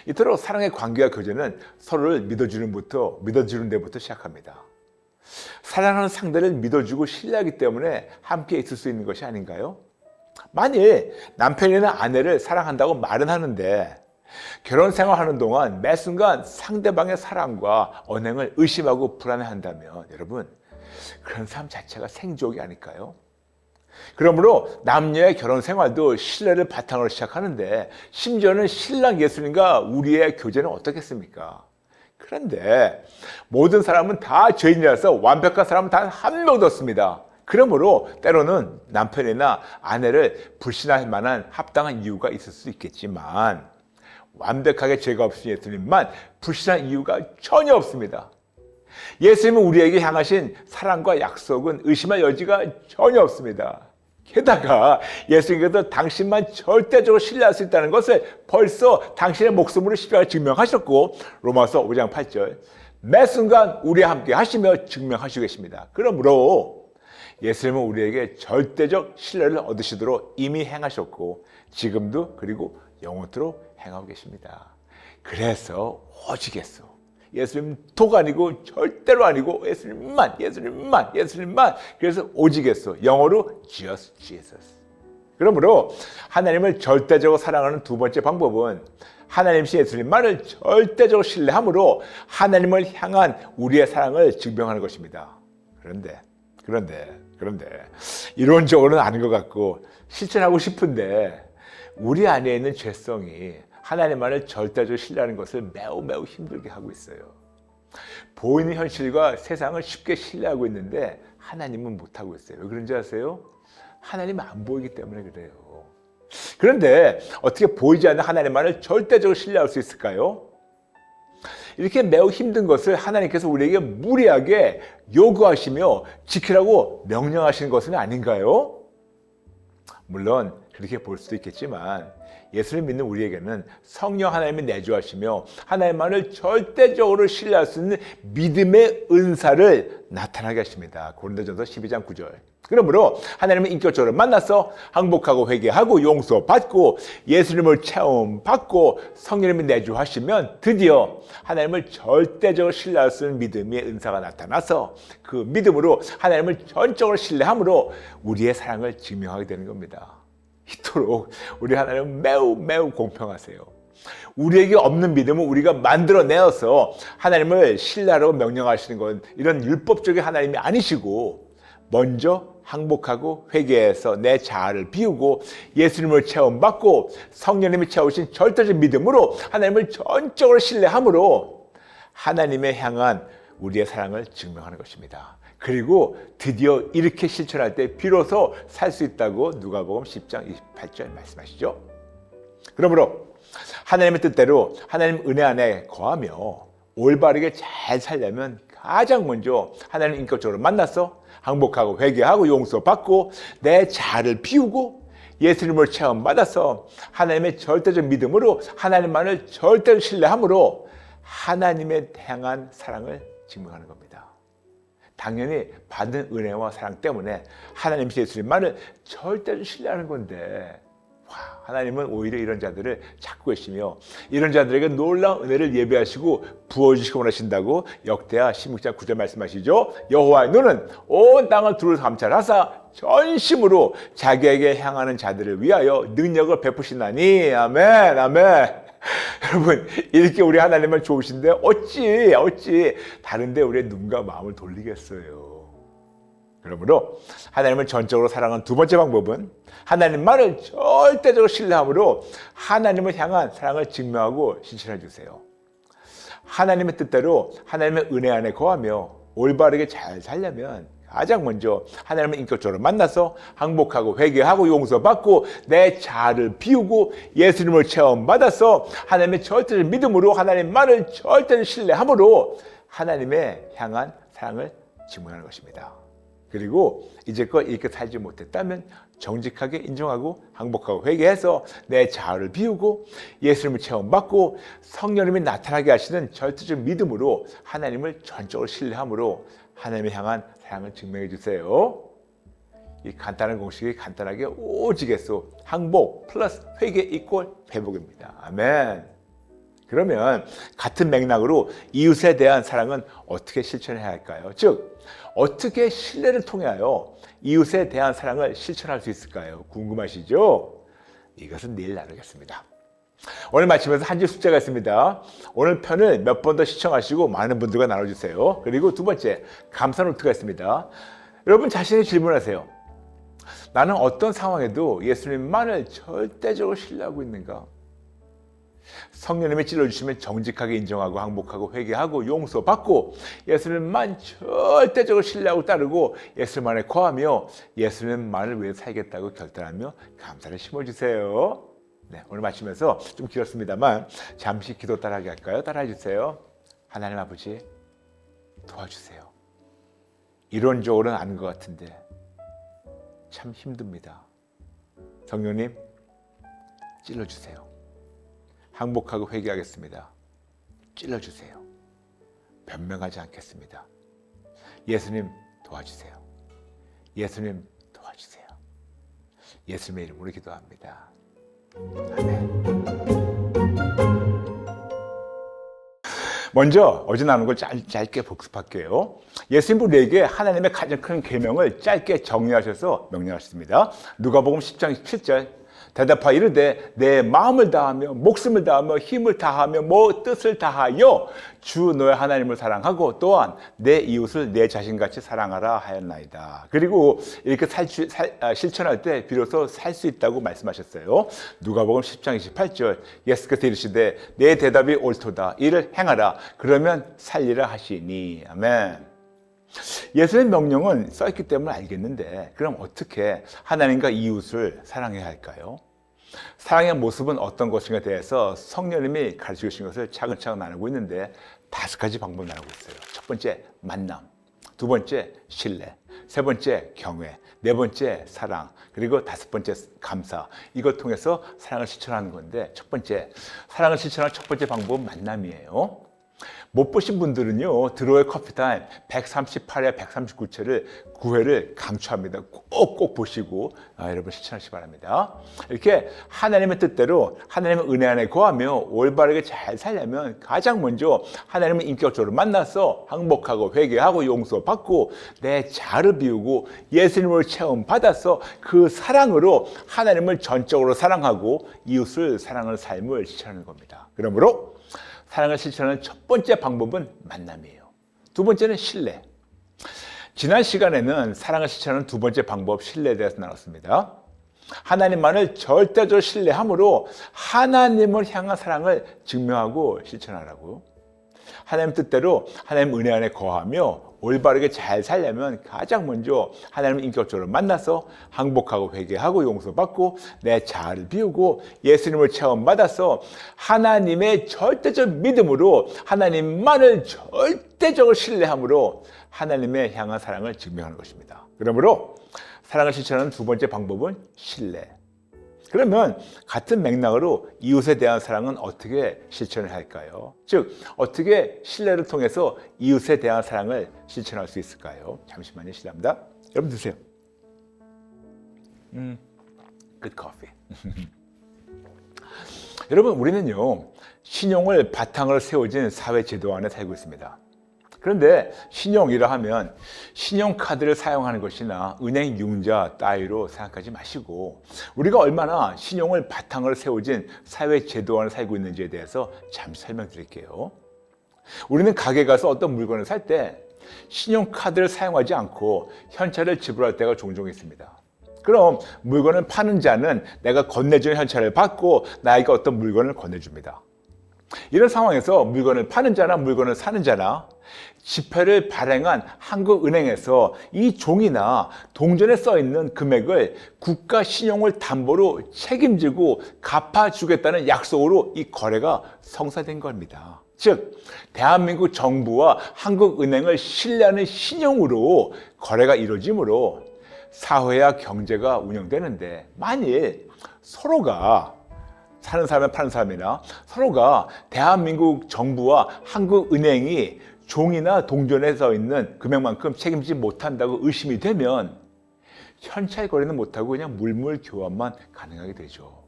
이토록 사랑의 관계와 교제는 서로를 믿어주는 데부터 시작합니다. 사랑하는 상대를 믿어주고 신뢰하기 때문에 함께 있을 수 있는 것이 아닌가요? 만일 남편이나 아내를 사랑한다고 말은 하는데 결혼 생활하는 동안 매 순간 상대방의 사랑과 언행을 의심하고 불안해한다면 여러분 그런 삶 자체가 생족이 아닐까요? 그러므로 남녀의 결혼 생활도 신뢰를 바탕으로 시작하는데 심지어는 신랑 예수님과 우리의 교제는 어떻겠습니까? 그런데 모든 사람은 다 죄인이라서 완벽한 사람은 단 한 명도 없습니다. 그러므로 때로는 남편이나 아내를 불신할 만한 합당한 이유가 있을 수 있겠지만 완벽하게 죄가 없으신 예수님만 불신할 이유가 전혀 없습니다. 예수님은 우리에게 향하신 사랑과 약속은 의심할 여지가 전혀 없습니다. 게다가 예수님께서 당신만 절대적으로 신뢰할 수 있다는 것을 벌써 당신의 목숨으로 십자가에 증명하셨고 로마서 5장 8절 매 순간 우리와 함께 하시며 증명하시고 계십니다. 그러므로 예수님은 우리에게 절대적 신뢰를 얻으시도록 이미 행하셨고 지금도 그리고 영원토록 행하고 계십니다. 그래서 오직 예수님 독 아니고 절대로 아니고 예수님만 그래서 오직 영어로 just Jesus. 그러므로 하나님을 절대적으로 사랑하는 두 번째 방법은 하나님이신 예수님만을 절대적으로 신뢰함으로 하나님을 향한 우리의 사랑을 증명하는 것입니다. 그런데 이론적으로는 아닌 것 같고 실천하고 싶은데 우리 안에 있는 죄성이 하나님만을 절대적으로 신뢰하는 것을 매우 힘들게 하고 있어요. 보이는 현실과 세상을 쉽게 신뢰하고 있는데 하나님은 못하고 있어요. 왜 그런지 아세요? 하나님은 안 보이기 때문에 그래요. 그런데 어떻게 보이지 않는 하나님만을 절대적으로 신뢰할 수 있을까요? 이렇게 매우 힘든 것을 하나님께서 우리에게 무리하게 요구하시며 지키라고 명령하시는 것은 아닌가요? 물론 그렇게 볼 수도 있겠지만 예수를 믿는 우리에게는 성령 하나님이 내주하시며 하나님만을 절대적으로 신뢰할 수 있는 믿음의 은사를 나타나게 하십니다. 고린도전서 12장 9절. 그러므로 하나님을 인격적으로 만나서 항복하고 회개하고 용서받고 예수님을 체험받고 성령님이 내주하시면 드디어 하나님을 절대적으로 신뢰할 수 있는 믿음의 은사가 나타나서 그 믿음으로 하나님을 전적으로 신뢰함으로 우리의 사랑을 증명하게 되는 겁니다. 이토록 우리 하나님은 매우 공평하세요. 우리에게 없는 믿음은 우리가 만들어내어서 하나님을 신뢰하라고 명령하시는 건 이런 율법적인 하나님이 아니시고 먼저 항복하고 회개해서 내 자아를 비우고 예수님을 체험받고 성령님이 채우신 절대적 믿음으로 하나님을 전적으로 신뢰함으로 하나님의 향한 우리의 사랑을 증명하는 것입니다. 그리고 드디어 이렇게 실천할 때 비로소 살 수 있다고 누가복음 10장 28절 말씀하시죠. 그러므로 하나님의 뜻대로 하나님 은혜 안에 거하며 올바르게 잘 살려면 가장 먼저 하나님 인격적으로 만나서 항복하고 회개하고 용서받고 내 자아를 비우고 예수님을 체험받아서 하나님의 절대적 믿음으로 하나님만을 절대로 신뢰함으로 하나님의 향한 사랑을 증명하는 겁니다. 당연히 받은 은혜와 사랑 때문에 하나님 예수님만을 절대로 신뢰하는 건데 하나님은 오히려 이런 자들을 찾고 계시며 이런 자들에게 놀라운 은혜를 예배하시고 부어주시고 원하신다고 역대하 16장 9절 말씀하시죠. 여호와의 눈은 온 땅을 두루 감찰하사 전심으로 자기에게 향하는 자들을 위하여 능력을 베푸시나니. 아멘 아멘. 여러분 이렇게 우리 하나님은 좋으신데 어찌 다른데 우리의 눈과 마음을 돌리겠어요. 그러므로 하나님을 전적으로 사랑하는 두 번째 방법은 하나님만을 절대적으로 신뢰함으로 하나님을 향한 사랑을 증명하고 실천해 주세요. 하나님의 뜻대로 하나님의 은혜 안에 거하며 올바르게 잘 살려면 가장 먼저 하나님을 인격적으로 만나서 항복하고 회개하고 용서받고 내 자아를 비우고 예수님을 체험받아서 하나님의 절대적 믿음으로 하나님만을 절대로 신뢰함으로 하나님의 향한 사랑을 증명하는 것입니다. 그리고 이제껏 이렇게 살지 못했다면 정직하게 인정하고 항복하고 회개해서 내 자아를 비우고 예수님을 체험받고 성령님이 나타나게 하시는 절대적 믿음으로 하나님을 전적으로 신뢰함으로 하나님을 향한 사랑을 증명해 주세요. 이 간단한 공식이 간단하게 오지겠소. 항복 플러스 회개 이꼴 회복입니다. 아멘. 그러면 같은 맥락으로 이웃에 대한 사랑은 어떻게 실천해야 할까요? 즉 어떻게 신뢰를 통하여 이웃에 대한 사랑을 실천할 수 있을까요? 궁금하시죠? 이것은 내일 나누겠습니다. 오늘 마치면서 한 줄 숙제가 있습니다. 오늘 편을 몇 번 더 시청하시고 많은 분들과 나눠주세요. 그리고 두 번째, 감사 노트가 있습니다. 여러분 자신이 질문하세요. 나는 어떤 상황에도 예수님만을 절대적으로 신뢰하고 있는가? 성령님이 찔러주시면 정직하게 인정하고 항복하고 회개하고 용서받고 예수님만 절대적으로 신뢰하고 따르고 예수님만에 거하며 예수님만을 위해 살겠다고 결단하며 감사를 심어주세요. 네, 오늘 마치면서 좀 길었습니다만 잠시 기도 따라하게 할까요? 따라해 주세요. 하나님 아버지 도와주세요. 이론적으로는 아는 것 같은데 참 힘듭니다. 성령님 찔러주세요. 항복하고 회개하겠습니다. 찔러주세요. 변명하지 않겠습니다. 예수님 도와주세요. 예수님 도와주세요. 예수님의 이름으로 기도합니다. 아멘. 먼저 어제 나눈 걸 짧게 복습할게요. 예수님 우리에게 하나님의 가장 큰 계명을 짧게 정리하셔서 명령하셨습니다. 누가복음 10장 17절 대답하여 이르되 내 마음을 다하며 목숨을 다하며 힘을 다하며 뜻을 다하여 주 너의 하나님을 사랑하고 또한 내 이웃을 내 자신같이 사랑하라 하였나이다. 그리고 이렇게 실천할 때 비로소 살 수 있다고 말씀하셨어요. 누가복음 10장 28절 예수께서 이르시되 내 대답이 옳도다. 이를 행하라. 그러면 살리라 하시니. 아멘. 예수의 명령은 써있기 때문에 알겠는데 그럼 어떻게 하나님과 이웃을 사랑해야 할까요? 사랑의 모습은 어떤 것인가에 대해서 성령님이 가르쳐 주신 것을 차근차근 나누고 있는데 5가지 방법을 나누고 있어요. 첫 번째, 만남. 두 번째, 신뢰. 세 번째, 경외. 네 번째, 사랑. 그리고 5번째, 감사. 이걸 통해서 사랑을 실천하는 건데, 첫 번째, 사랑을 실천하는 첫 번째 방법은 만남이에요. 못 보신 분들은요, 드로의 커피타임 138회, 139회를 9회를 강추합니다. 꼭 보시고 여러분 실천하시기 바랍니다. 이렇게 하나님의 뜻대로 하나님의 은혜 안에 거하며 올바르게 잘 살려면 가장 먼저 하나님을 인격적으로 만나서 항복하고 회개하고 용서받고 내 자아를 비우고 예수님을 체험받아서 그 사랑으로 하나님을 전적으로 사랑하고 이웃을 사랑하는 삶을 실천하는 겁니다. 그러므로 사랑을 실천하는 첫 번째 방법은 만남이에요. 두 번째는 신뢰. 지난 시간에는 사랑을 실천하는 두 번째 방법, 신뢰에 대해서 나눴습니다. 하나님만을 절대적으로 신뢰함으로 하나님을 향한 사랑을 증명하고 실천하라고. 하나님 뜻대로 하나님 은혜 안에 거하며 올바르게 잘 살려면 가장 먼저 하나님을 인격적으로 만나서 항복하고 회개하고 용서받고 내 자아를 비우고 예수님을 체험받아서 하나님의 절대적 믿음으로 하나님만을 절대적으로 신뢰함으로 하나님의 향한 사랑을 증명하는 것입니다. 그러므로 사랑을 실천하는 두 번째 방법은 신뢰. 그러면 같은 맥락으로 이웃에 대한 사랑은 어떻게 실천을 할까요? 즉, 어떻게 신뢰를 통해서 이웃에 대한 사랑을 실천할 수 있을까요? 잠시만요, 실례합니다. 여러분 드세요. Good coffee. 여러분, 우리는요, 신용을 바탕으로 세워진 사회 제도 안에 살고 있습니다. 그런데 신용이라 하면 신용카드를 사용하는 것이나 은행 융자 따위로 생각하지 마시고 우리가 얼마나 신용을 바탕으로 세워진 사회 제도 안에 살고 있는지에 대해서 잠시 설명드릴게요. 우리는 가게 가서 어떤 물건을 살 때 신용카드를 사용하지 않고 현찰을 지불할 때가 종종 있습니다. 그럼 물건을 파는 자는 내가 건네준 현찰을 받고 나에게 어떤 물건을 건네줍니다. 이런 상황에서 물건을 파는 자나 물건을 사는 자나 지폐를 발행한 한국은행에서 이 종이나 동전에 써있는 금액을 국가 신용을 담보로 책임지고 갚아주겠다는 약속으로 이 거래가 성사된 겁니다. 즉, 대한민국 정부와 한국은행을 신뢰하는 신용으로 거래가 이루어지므로 사회와 경제가 운영되는데 만일 서로가 사는 사람이나 파는 사람이나 서로가 대한민국 정부와 한국은행이 종이나 동전에 써 있는 금액만큼 책임지지 못한다고 의심이 되면 현찰 거래는 못하고 그냥 물물 교환만 가능하게 되죠.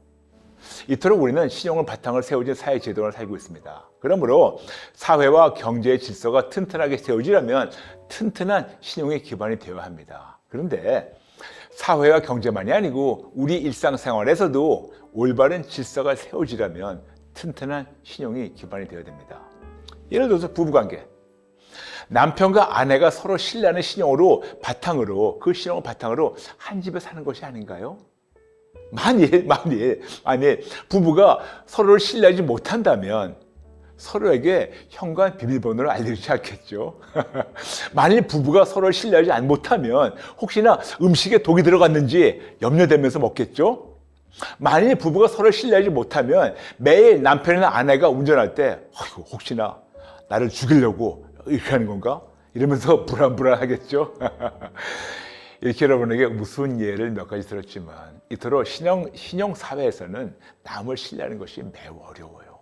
이토록 우리는 신용을 바탕으로 세워진 사회 제도를 살고 있습니다. 그러므로 사회와 경제의 질서가 튼튼하게 세워지려면 튼튼한 신용의 기반이 되어야 합니다. 그런데 사회와 경제만이 아니고 우리 일상생활에서도 올바른 질서가 세워지려면 튼튼한 신용이 기반이 되어야 됩니다. 예를 들어서 부부관계. 남편과 아내가 서로 신뢰하는 신용으로 바탕으로 그 신용을 바탕으로 한 집에 사는 것이 아닌가요? 만일 부부가 서로를 신뢰하지 못한다면 서로에게 현관 비밀번호를 알려주지 않겠죠. 만일 부부가 서로를 신뢰하지 못하면 혹시나 음식에 독이 들어갔는지 염려되면서 먹겠죠. 만일 부부가 서로를 신뢰하지 못하면 매일 남편이나 아내가 운전할 때 혹시나 나를 죽이려고 이렇게 하는 건가? 이러면서 불안불안하겠죠. 이렇게 여러분에게 무슨 예를 몇 가지 들었지만 이토록 신용사회에서는 남을 신뢰하는 것이 매우 어려워요.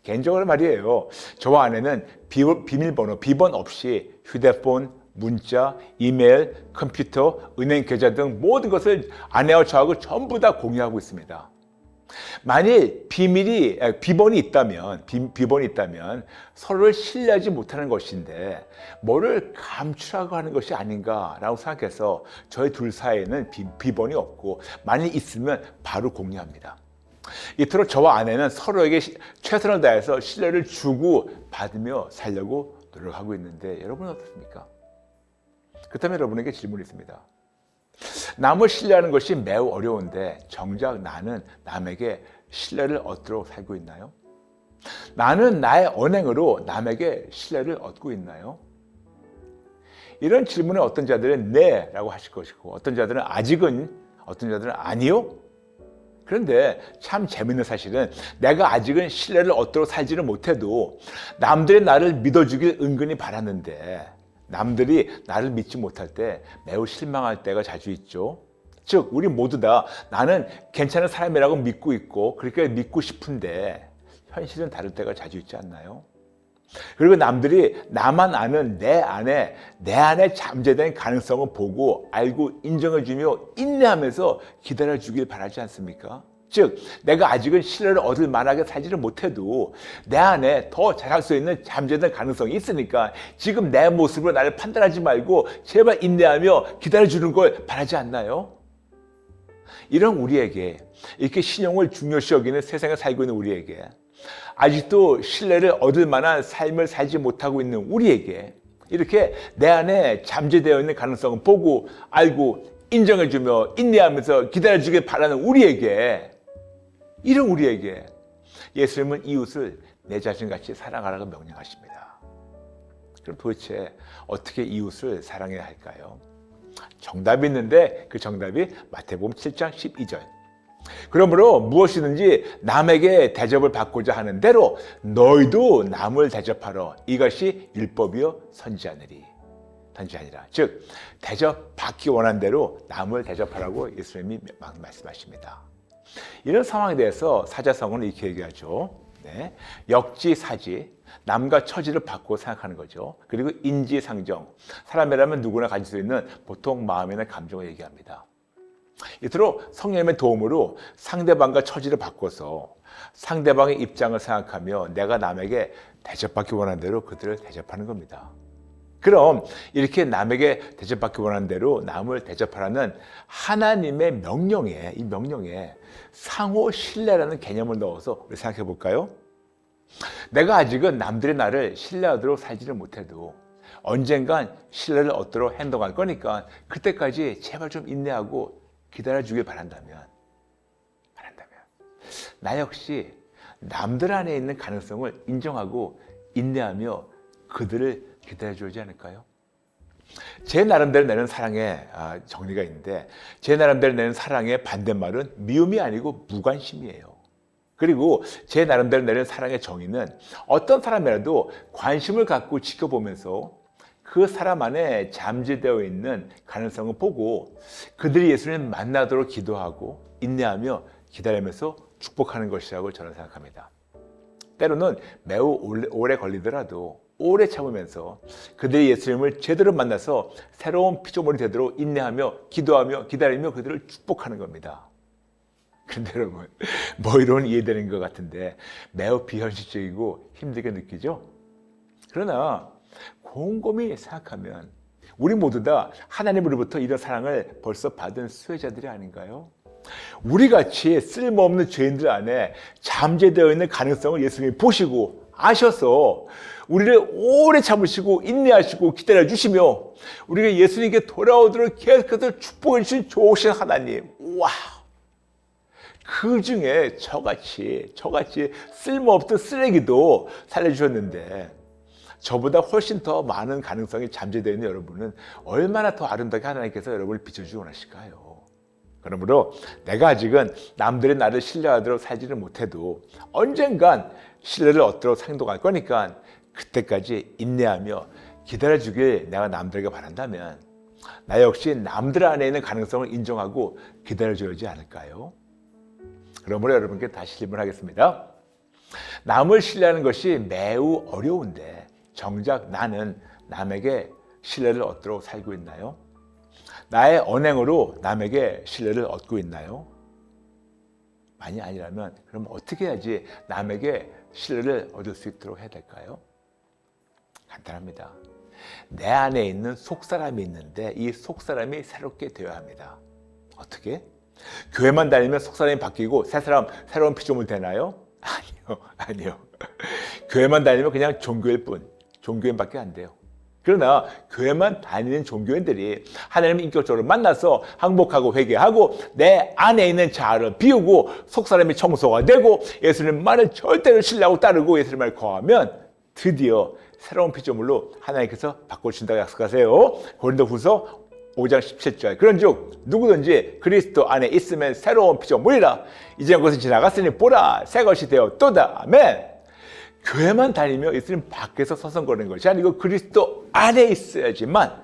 개인적으로 말이에요. 저와 아내는 비밀번호, 비번 없이 휴대폰, 문자, 이메일, 컴퓨터, 은행 계좌 등 모든 것을 아내와 저하고 전부 다 공유하고 있습니다. 만일 비번이 있다면 서로를 신뢰하지 못하는 것인데 뭐를 감추라고 하는 것이 아닌가라고 생각해서 저희 둘 사이에는 비번이 없고 만일 있으면 바로 공유합니다. 이토록 저와 아내는 서로에게 최선을 다해서 신뢰를 주고 받으며 살려고 노력하고 있는데 여러분은 어떻습니까? 그렇다면 여러분에게 질문이 있습니다. 남을 신뢰하는 것이 매우 어려운데 정작 나는 남에게 신뢰를 얻도록 살고 있나요? 나는 나의 언행으로 남에게 신뢰를 얻고 있나요? 이런 질문에 어떤 자들은 네 라고 하실 것이고 어떤 자들은 아직은, 어떤 자들은 아니요? 그런데 참 재밌는 사실은 내가 아직은 신뢰를 얻도록 살지를 못해도 남들이 나를 믿어주길 은근히 바랐는데 남들이 나를 믿지 못할 때 매우 실망할 때가 자주 있죠. 즉 우리 모두 다 나는 괜찮은 사람이라고 믿고 있고 그렇게 믿고 싶은데 현실은 다를 때가 자주 있지 않나요? 그리고 남들이 나만 아는 내 안에 잠재된 가능성을 보고 알고 인정해주며 인내하면서 기다려주길 바라지 않습니까? 즉 내가 아직은 신뢰를 얻을 만하게 살지를 못해도 내 안에 더 잘할 수 있는 잠재된 가능성이 있으니까 지금 내 모습으로 나를 판단하지 말고 제발 인내하며 기다려주는 걸 바라지 않나요? 이런 우리에게, 이렇게 신용을 중요시 여기는 세상에 살고 있는 우리에게, 아직도 신뢰를 얻을 만한 삶을 살지 못하고 있는 우리에게, 이렇게 내 안에 잠재되어 있는 가능성을 보고 알고 인정해주며 인내하면서 기다려주길 바라는 우리에게, 이런 우리에게 예수님은 이웃을 내 자신같이 사랑하라고 명령하십니다. 그럼 도대체 어떻게 이웃을 사랑해야 할까요? 정답이 있는데 그 정답이 마태복음 7장 12절. 그러므로 무엇이든지 남에게 대접을 받고자 하는 대로 너희도 남을 대접하라. 이것이 율법이요 선지자니라. 즉 대접받기 원한 대로 남을 대접하라고 예수님이 말씀하십니다. 이런 상황에 대해서 사자성어는 이렇게 얘기하죠. 네. 역지사지, 남과 처지를 바꾸고 생각하는 거죠. 그리고 인지상정, 사람이라면 누구나 가질 수 있는 보통 마음이나 감정을 얘기합니다. 이토록 성령님의 도움으로 상대방과 처지를 바꿔서 상대방의 입장을 생각하며 내가 남에게 대접받기 원하는 대로 그들을 대접하는 겁니다. 그럼 이렇게 남에게 대접받기 원하는 대로 남을 대접하라는 하나님의 명령에, 이 명령에 상호 신뢰라는 개념을 넣어서 우리 생각해 볼까요? 내가 아직은 남들이 나를 신뢰하도록 살지를 못해도 언젠간 신뢰를 얻도록 행동할 거니까 그때까지 제발 좀 인내하고 기다려주길 바란다면 나 역시 남들 안에 있는 가능성을 인정하고 인내하며 그들을 기다려주지 않을까요? 제 나름대로 내는 사랑의 정리가 있는데, 제 나름대로 내는 사랑의 반대말은 미움이 아니고 무관심이에요. 그리고 제 나름대로 내는 사랑의 정의는 어떤 사람이라도 관심을 갖고 지켜보면서 그 사람 안에 잠재되어 있는 가능성을 보고 그들이 예수님을 만나도록 기도하고 인내하며 기다리면서 축복하는 것이라고 저는 생각합니다. 때로는 매우 오래 걸리더라도 오래 참으면서 그들이 예수님을 제대로 만나서 새로운 피조물이 되도록 인내하며 기도하며 기다리며 그들을 축복하는 겁니다. 그런데 여러분, 뭐 이런 이해되는 것 같은데 매우 비현실적이고 힘들게 느끼죠? 그러나 곰곰이 생각하면 우리 모두 다 하나님으로부터 이런 사랑을 벌써 받은 수혜자들이 아닌가요? 우리같이 쓸모없는 죄인들 안에 잠재되어 있는 가능성을 예수님이 보시고 아셔서 우리를 오래 참으시고 인내하시고 기다려주시며 우리가 예수님께 돌아오도록 계속해서 축복해 주신 좋으신 하나님, 와, 그 중에 저같이 쓸모없던 쓰레기도 살려주셨는데 저보다 훨씬 더 많은 가능성이 잠재되어 있는 여러분은 얼마나 더 아름답게 하나님께서 여러분을 비춰주고 원하실까요? 그러므로 내가 아직은 남들이 나를 신뢰하도록 살지를 못해도 언젠간 신뢰를 얻도록 행동할 거니까 그때까지 인내하며 기다려주길 내가 남들에게 바란다면 나 역시 남들 안에 있는 가능성을 인정하고 기다려줘야지 않을까요? 그러므로 여러분께 다시 질문하겠습니다. 남을 신뢰하는 것이 매우 어려운데 정작 나는 남에게 신뢰를 얻도록 살고 있나요? 나의 언행으로 남에게 신뢰를 얻고 있나요? 만약 아니라면 그럼 어떻게 해야지 남에게 신뢰를 얻을 수 있도록 해야 될까요? 간단합니다. 내 안에 있는 속사람이 있는데 이 속사람이 새롭게 되어야 합니다. 어떻게? 교회만 다니면 속사람이 바뀌고 새로운 피조물 되나요? 아니요. 교회만 다니면 그냥 종교일 뿐. 종교인밖에 안 돼요. 그러나 교회만 다니는 종교인들이 하나님을 인격적으로 만나서 항복하고 회개하고 내 안에 있는 자아를 비우고 속사람이 청소가 되고 예수님 말을 절대로 신뢰하고 따르고 예수님 말을 거하면 드디어 새로운 피조물로 하나님께서 바꿔주신다고 약속하세요. 고린도후서 5장 17절 그런즉 누구든지 그리스도 안에 있으면 새로운 피조물이라 이전 것은 지나갔으니 보라 새 것이 되었도다. 아멘. 교회만 다니며 예수님 밖에서 서성거리는 것이 아니고 그리스도 안에 있어야지만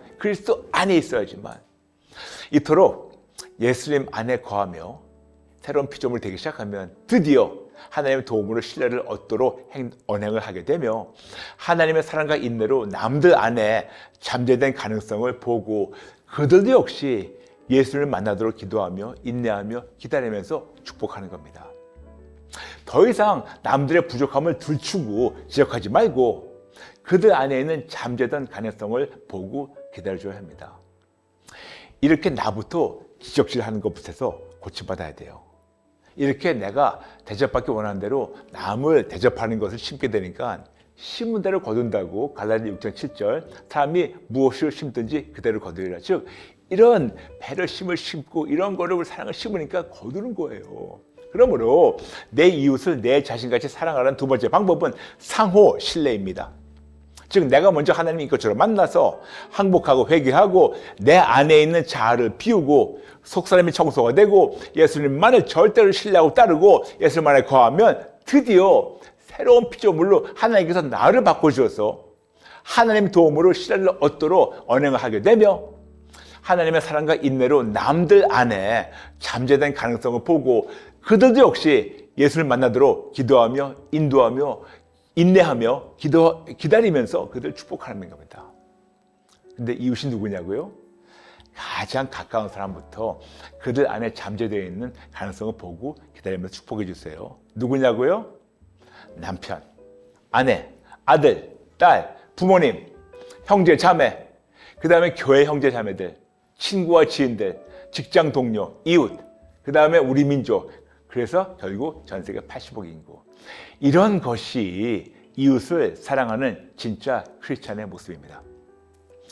이토록 예수님 안에 거하며 새로운 피조물 되기 시작하면 드디어 하나님의 도움으로 신뢰를 얻도록 언행을 하게 되며 하나님의 사랑과 인내로 남들 안에 잠재된 가능성을 보고 그들도 역시 예수를 만나도록 기도하며 인내하며 기다리면서 축복하는 겁니다. 더 이상 남들의 부족함을 들추고 지적하지 말고 그들 안에 있는 잠재된 가능성을 보고 기다려줘야 합니다. 이렇게 나부터 지적질하는 것부터 고침받아야 돼요. 이렇게 내가 대접받기 원하는 대로 남을 대접하는 것을 심게 되니까 심은 대로 거둔다고 갈라디아 6장 7절 사람이 무엇을 심든지 그대로 거두리라. 즉 이런 배려심을 심고 이런 거를 사랑을 심으니까 거두는 거예요. 그러므로 내 이웃을 내 자신같이 사랑하는 두 번째 방법은 상호 신뢰입니다. 즉 내가 먼저 하나님의 것처럼 만나서 항복하고 회개하고 내 안에 있는 자아를 비우고 속사람이 청소가 되고 예수님만을 절대로 신뢰하고 따르고 예수님만에 거하면 드디어 새로운 피조물로 하나님께서 나를 바꿔주셔서 하나님의 도움으로 신뢰를 얻도록 언행을 하게 되며 하나님의 사랑과 인내로 남들 안에 잠재된 가능성을 보고 그들도 역시 예수를 만나도록 기도하며 인도하며 인내하며 기다리면서 그들을 축복하는 겁니다. 근데 이웃이 누구냐고요? 가장 가까운 사람부터 그들 안에 잠재되어 있는 가능성을 보고 기다리면서 축복해 주세요. 누구냐고요? 남편, 아내, 아들, 딸, 부모님, 형제, 자매, 그 다음에 교회 형제, 자매들, 친구와 지인들, 직장 동료, 이웃, 그 다음에 우리 민족, 그래서 결국 전 세계 80억 인구. 이런 것이 이웃을 사랑하는 진짜 크리스찬의 모습입니다.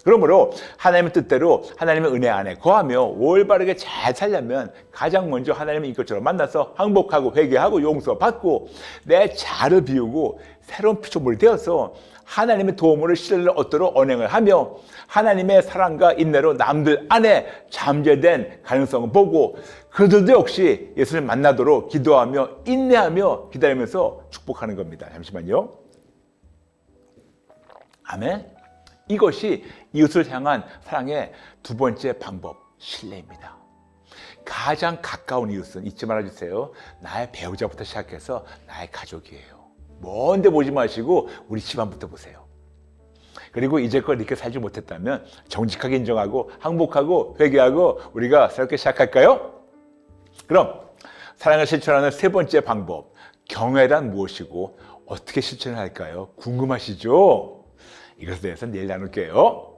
그러므로 하나님의 뜻대로 하나님의 은혜 안에 거하며 올바르게 잘 살려면 가장 먼저 하나님의 이것처럼 만나서 항복하고 회개하고 용서받고 내 자를 비우고 새로운 피조물이 되어서 하나님의 도움으로 신뢰를 얻도록 언행을 하며 하나님의 사랑과 인내로 남들 안에 잠재된 가능성을 보고 그들도 역시 예수를 만나도록 기도하며 인내하며 기다리면서 축복하는 겁니다. 잠시만요. 아멘. 이것이 이웃을 향한 사랑의 두 번째 방법, 신뢰입니다. 가장 가까운 이웃은 잊지 말아주세요. 나의 배우자부터 시작해서 나의 가족이에요. 먼데 보지 마시고 우리 집안부터 보세요. 그리고 이제껏 이렇게 살지 못했다면 정직하게 인정하고 항복하고 회개하고 우리가 새롭게 시작할까요? 그럼 사랑을 실천하는 세 번째 방법, 경외란 무엇이고 어떻게 실천을 할까요? 궁금하시죠? 이것에 대해서 내일 나눌게요.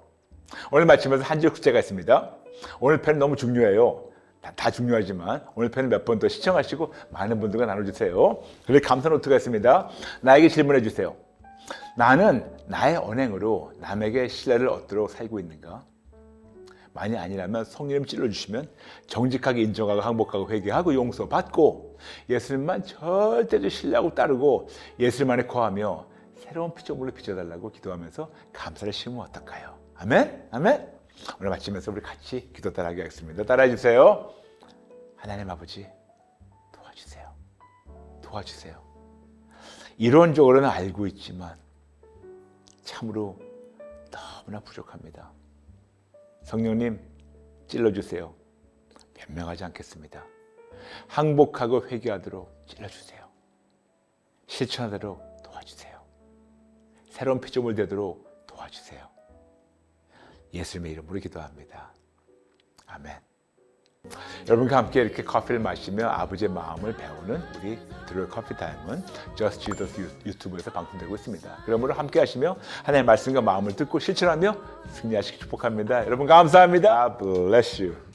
오늘 마치면서 한 줄 숙제가 있습니다. 오늘 편 너무 중요해요. 다 중요하지만 오늘 편을 몇 번 더 시청하시고 많은 분들과 나눠주세요. 그리고 감사 노트가 있습니다. 나에게 질문해 주세요. 나는 나의 언행으로 남에게 신뢰를 얻도록 살고 있는가? 만약 아니라면 성령님 찔러주시면 정직하게 인정하고 항복하고 회개하고 용서받고 예수님만 절대로 신뢰하고 따르고 예수님만에 거하며 새로운 피조물로 빚어달라고 기도하면서 감사를 심으면 어떨까요? 아멘? 아멘? 오늘 마치면서 우리 같이 기도 따라하게 하겠습니다. 따라해 주세요. 하나님 아버지 도와주세요. 도와주세요. 이론적으로는 알고 있지만 참으로 너무나 부족합니다. 성령님 찔러주세요. 변명하지 않겠습니다. 항복하고 회개하도록 찔러주세요. 실천하도록 도와주세요. 새로운 피조물 되도록 도와주세요. 예수님의 이름으로 기도합니다. 아멘. 여러분과 함께 이렇게 커피를 마시며 아버지의 마음을 배우는 우리 드로이 커피 타임은 Just Jesus 유튜브에서 방송되고 있습니다. 그러므로 함께 하시며 하나님의 말씀과 마음을 듣고 실천하며 승리하시기 축복합니다. 여러분 감사합니다. God bless you.